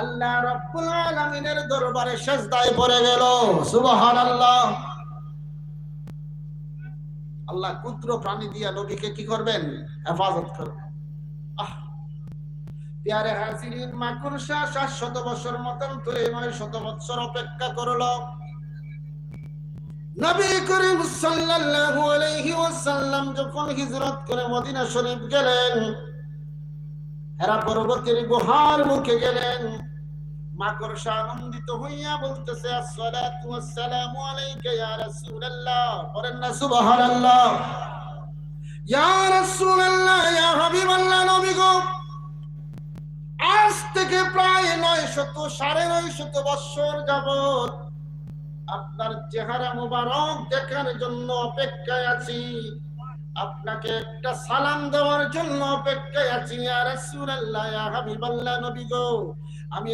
আল্লাহ রাব্বুল আলামিনের দরবারে সিজদায় পড়ে গেল। সুবহানাল্লাহ। আল্লাহ ক্ষুদ্র প্রাণী দিয়া নবীকে কি করবেন? হেফাজত করবেন। প্যারে হাজিরিন, মাকড়সা 700 বছর মতন ধরে 900 বছর অপেক্ষা করলো। নবী করিম সাল্লাল্লাহু আলাইহি ওয়াসাল্লাম যখন হিজরত করে মদিনা শরীফ গেলেন, হেরা পর্বতের গুহার মুখে গেলেন, মাকড়সা আনন্দিত হইয়া বলতেছে, আসসালাতু ওয়াসসালামু আলাইকা ইয়া রাসূলুল্লাহ। বলেন না সুবহানাল্লাহ। ইয়া রাসূলুল্লাহ, ইয়া হাবিবাল্লাহ, নবী গো, আজ থেকে প্রায় 900 বছর যাবত আপনার চেহারা মুবারক দেখার জন্য অপেক্ষায় আছি, আপনাকে একটা সালাম দেওয়ার জন্য অপেক্ষায় আছি। ইয়া রাসূলুল্লাহ, ইয়া হাবিবাল্লাহ, নবী গো, আমি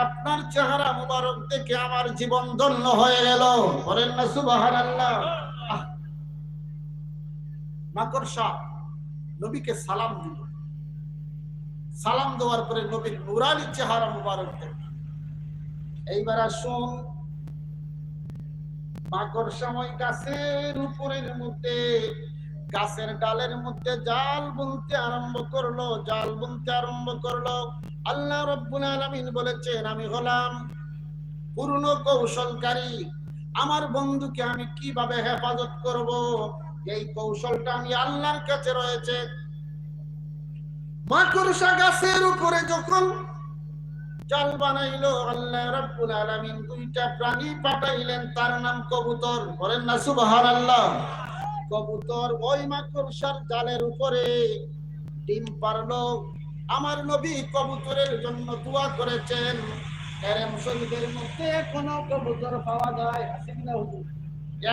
আপনার চেহারা মুবারক দেখে আমার জীবন ধন্য হয়ে গেল। বলেন না সুবহানাল্লাহ। মাকড়সা নবীকে সালাম দিল। সালাম দেওয়ার পরে নবীর নুরানি চেহারা মুবারক দেখে। এইবার আসুন মাকড়সা ওই গাছের উপরের মধ্যে, গাছের ডালের মধ্যে জাল বুনতে আরম্ভ করলো, জাল বুনতে আরম্ভ করলো। আল্লাহ রাব্বুল আলামিন বলেছেন, আমি হলাম পূর্ণ কৌশলকারী। আমার বন্ধুকে আমি কিভাবে হেফাজত করব, এই কৌশলটা আমি আল্লাহর কাছে রয়েছে। মাকড়সা গাছের উপরে যখন জাল বানাইলো, আল্লাহ রাব্বুল আলামিন দুইটা প্রাণী পাঠাইলেন, তার নাম কবুতর। বলেন না সুবহানাল্লাহ। কবুতর ওই মাকড়সার জালের উপরে ডিম পারলো। আমার নবী কবুতরের জন্য দোয়া করেছেন। হেরেম শরীফের মধ্যে এখনো কবুতর পাওয়া যায়, আছে কিনা হুজুর?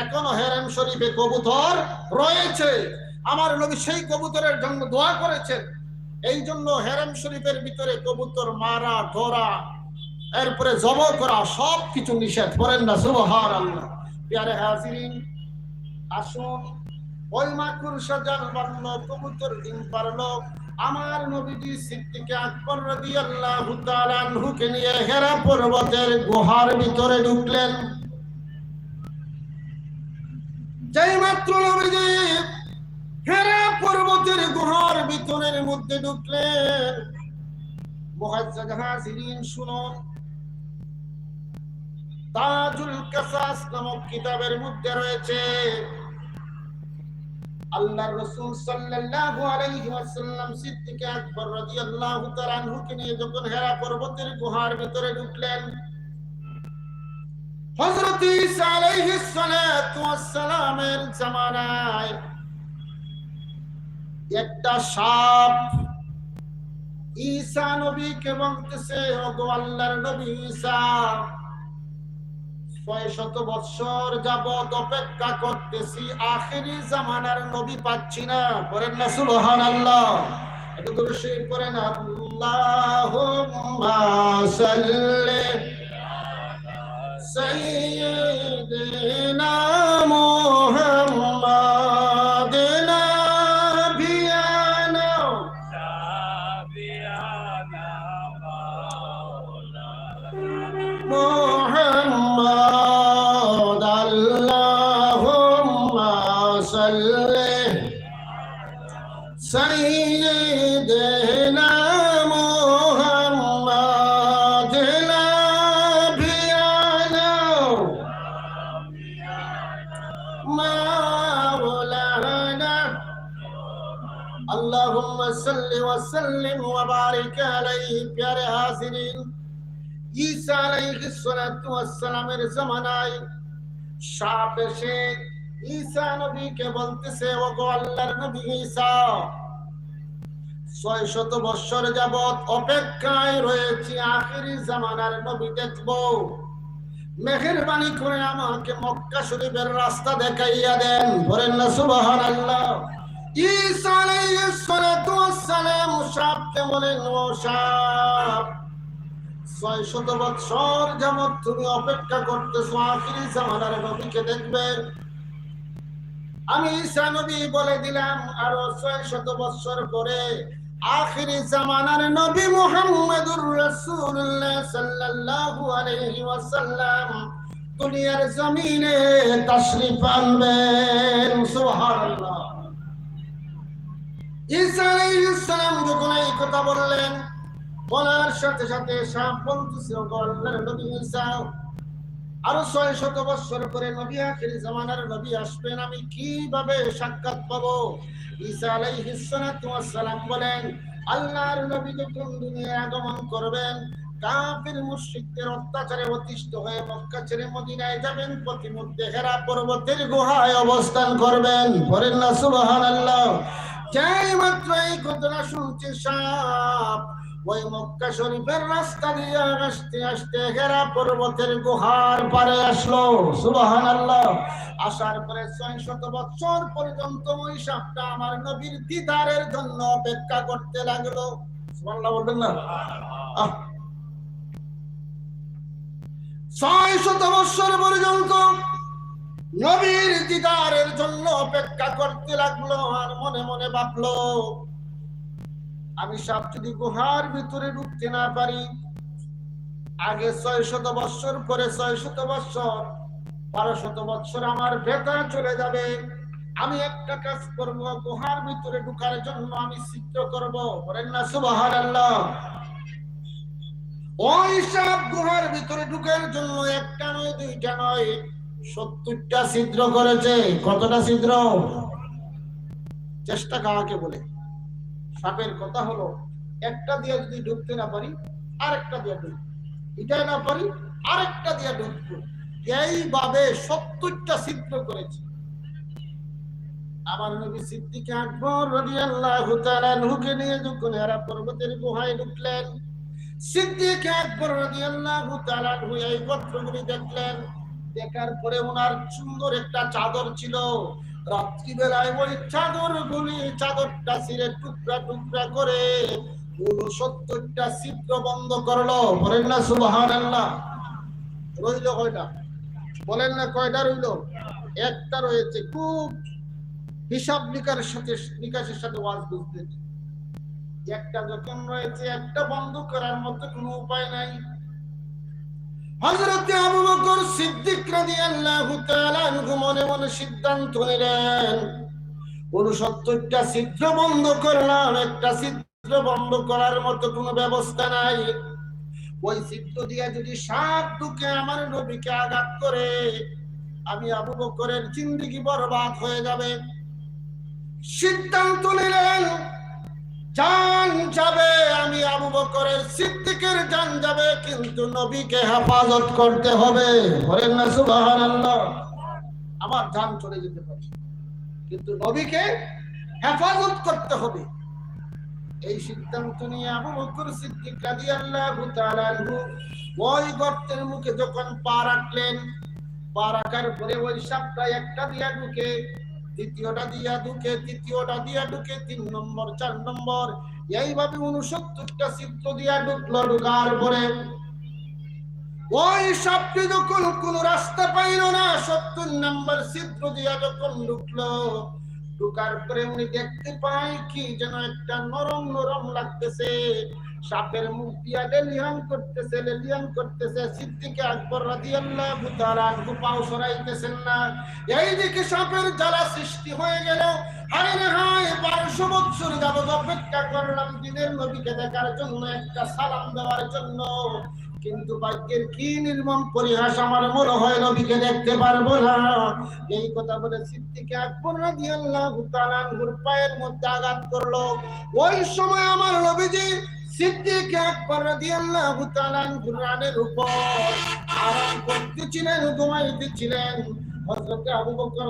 এখনো হেরেম শরীফে কবুতর রয়েছে। আমার নবী সেই কবুতরের জন্য দোয়া করেছেন। এই জন্য হেরেম শরীফের ভিতরে কবুতর মারা, ধরা, এরপরে জবাই করা সবকিছু নিষেধ। করেন না সুবহানাল্লাহ। প্রিয় হাজিরিন, আসুন, ওই মাকড়সা জাল বানলো, কবুতর ডিম পারলো। আমার নবীজি সিদ্দিক আকবর রাদিয়াল্লাহু তাআলা আনহুকে নিয়ে হেরা পর্বতের গুহার ভিতরে ঢুকলেন। যেই মাত্র নবীজি হেরা পর্বতের গুহার ভিতরের মধ্যে ঢুকলেন, মুআজ্জাজ হাজিরিন শুনুন, তাজুল কাসাস নামক কিতাবের মধ্যে রয়েছে আল্লাহর রাসূল সাল্লাল্লাহু আলাইহি ওয়াসাল্লাম সিদ্দিক আকবর রাদিয়াল্লাহু তাআলা আনহুকে নিয়ে যখন হেরা পর্বতের গুহার ভিতরে ঢুকলেন, হযরত ঈসা আলাইহিস সালাতু ওয়াস সালামের জামানায় একটা সাপ ঈসা নবীকে বলতেছে, ওগো আল্লাহর নবী ঈসা, ৬০০ বছর যাবত অপেক্ষা করতেছি, আখিরি জামানার নবী পাচ্ছি না। বলেন না সুবহানাল্লাহ। একটু দরুদ শরীফ পড়েন। আল্লাহুম্মা সাল্লি সাইয়্যিদিনা মুহাম্মাদিন নাবিয়ানা মুহাম্মাদ। আল্লাহুম্মা সাল্লি সাইয়্যিদিনা মুহাম্মাদিন নাবিয়ানা মাওলানা। আল্লাহুম্মা সাল্লি ওয়া সাল্লিম ওয়া বারিক আলাইহি। প্যারে হাজিরিন, ঈসা আলাইহিস সালাতু ওয়াস সালামের জামানায় সাপ এসে ঈসা নবীকে বলতেছে, ওগো আল্লাহর নবী ঈসা, ৬০০ বছর যাবত অপেক্ষায় রয়েছি, আখিরি জামানার নবী দেখব, মেহেরবানি করে আমাকে মক্কা শরীফের রাস্তা দেখাইয়া দেন। বলেন না সুবহানাল্লাহ। ঈসা আলাইহিস সালাতু ওয়াস সালাম সাপকে বলেন, ও সাপ, ৬০০ বছর যাবত তুমি অপেক্ষা করতেছো, আখিরি জামানার নবীকে দেখবে। আমি ঈসা নবী বলে দিলাম, আরো ৬০০ বছর পরে আখিরি জামানার নবী মুহাম্মদুর রাসূলুল্লাহ সাল্লাল্লাহু আলাইহি ওয়াসাল্লাম দুনিয়ার জমিনে তাশরীফ আনবেন। সুবহানাল্লাহ। ঈসা আলাইহিস সালাম যখন এই কথা বললেন, বলার সাথে সাথে সাপ বলতেছে, ওগো আল্লাহর নবী ঈসা, আরো ৬০০ বছর পরে নবী আখিরি জামানার নবী আসবেন, আমি কিভাবে সাক্ষাৎ পাবো? ঈসা আলাইহিস সালাতু ওয়াস সালাম বলেন, আল্লাহর নবী যখন দুনিয়ায় আগমন করবেন, কাফির মুশরিকদের অত্যাচারে অতিষ্ঠ হয়ে মক্কা ছেড়ে মদিনায় যাবেন, প্রতিমধ্যে হেরা পর্বতের গুহায় অবস্থান করবেন। বলেন না সুবহানাল্লাহ। যেই মাত্র এই ঘটনা শুনছে সাপ ওই মক্কা শরীফের রাস্তা দিয়ে আসতে আসতে হেরা পর্বতের গুহার পারে আসলো। সুবহানাল্লাহ। আসার পরে ৬০০ বছর পর্যন্ত ওই সাপটা আমার নবীর দিদারের জন্য অপেক্ষা করতে লাগলো। সুবহানাল্লাহ বলবেন না? ৬০০ বছর পর্যন্ত নবীর দিদারের জন্য অপেক্ষা করতে লাগলো। আর মনে মনে ভাবলো, আমি সাপ যদি গুহার ভিতরে ঢুকতে না পারি, আগে ৬০০ বছর পরে ৬০০ বছর 1200 বছর আমার বেতা চলে যাবে, আমি একটা কাজ করব, গুহার ভিতরে ঢোকার জন্য আমি ছিদ্র করব। বলেন না সুবহানাল্লাহ। ওই সব গুহার ভিতরে ঢোকার জন্য একটা নয়, দুইটা নয়, 70টা ছিদ্র করেছে। কতটা ছিদ্র? চেষ্টা কাকে বলে? সাপের কথা হলো, একটা দিয়ে যদি ঢুকতে না পারি আরেকটা দিয়ে ঢুকবো, এটা না পারি আরেকটা দিয়ে ঢুকবো, এইভাবে 70টা ছিদ্র করেছে। আমার নবী সিদ্দিক আকবর রাদিয়াল্লাহু তাআলা আনহুকে নিয়ে যখন হেরা পর্বতের গুহায় ঢুকলেন, সিদ্দিক আকবর রাদিয়াল্লাহু তাআলা আনহু এই পত্রগুলি দেখলেন। দেখার পরে ওনার সুন্দর একটা চাদর ছিল, রাত্রি বেলায় ওই চাদরটা ছিঁড়ে টুকরা টুকরা করে 69টা ছিদ্র বন্ধ করলো। বলেন না সুবহানাল্লাহ। রইল কয়টা? বলেন না কয়টা রইল? একটা রয়েছে। খুব হিসাব নিকাশের সাথে ওয়াজ বুঝতে, একটা যখন রয়েছে, একটা বন্ধ করার মতো কোনো উপায় নাই। হযরত আবু বকর সিদ্দিক রাদিয়াল্লাহু তাআলা আনহু মনে মনে সিদ্ধান্ত নিলেন, 69টা ছিদ্র বন্ধ করলাম, একটা ছিদ্র বন্ধ করার মতো কোনো ব্যবস্থা নাই। ওই ছিদ্র দিয়ে যদি সাপ ঢুকে আমার নবীকে আঘাত করে, আমি আবু বকরের জিন্দেগি বরবাদ হয়ে যাবে। সিদ্ধান্ত নিলেন, জান যাবে, আমি আবু বকরের সিদ্দিকের জান যাবে, কিন্তু নবীকে হেফাজত করতে হবে। বলেন না সুবহানাল্লাহ। আমার জান চলে যেতে পারে, কিন্তু নবীকে হেফাজত করতে হবে। এই সিদ্ধান্ত নিয়ে আবু বকর সিদ্দিক রাদিয়াল্লাহু তাআলা আনহু ওই গর্তের মুখে যখন পা রাখলেন, পা রাখার পরে ওই সাপটা একটা দিয়া ঢুকে, দ্বিতীয়টা দিয়া ঢুকে, তৃতীয়টা দিয়া ঢুকে, 3 নম্বর 4 নম্বর, এইভাবে 69টা ছিদ্র দিয়া ঢুকলো। ঢুকার পরে ওই সাপটি যখন কোন রাস্তা পাইল না, 70 নম্বর ছিদ্র দিয়া যখন ঢুকলো, ঢুকার পরে উনি দেখতে পায় কি যেন একটা নরম নরম লাগতেছে, সাপের মুখ দিয়া লেলিহান করতেছে। সিদ্দিক আকবর রাদিয়াল্লাহু তাআলা আনহু পাও সরাইতেছেন না। এইদিকে সাপের জ্বালা সৃষ্টি হয়ে গেল। আরে হায়, 1200 বছর যাবত অপেক্ষা করলাম দিনের নবীকে দেখার জন্য, একটা সালাম দেওয়ার জন্য, কিন্তু ভাগ্যের কি নির্মম পরিহাস, আমার মনে হয় নবীকে দেখতে পারবো না। এই কথা বলে সিদ্দিক আকবর রাদিয়াল্লাহু তাআলা আনহুর পায়ের মধ্যে আঘাত করলো। ওই সময় আমার নবীজি সিদ্দিক আকবর রাদিয়াল্লাহু তাআলা আনহুর রানের উপর আরাম করতেছিলেন, ঘুমাইতেছিলেন। হযরত আবু বকর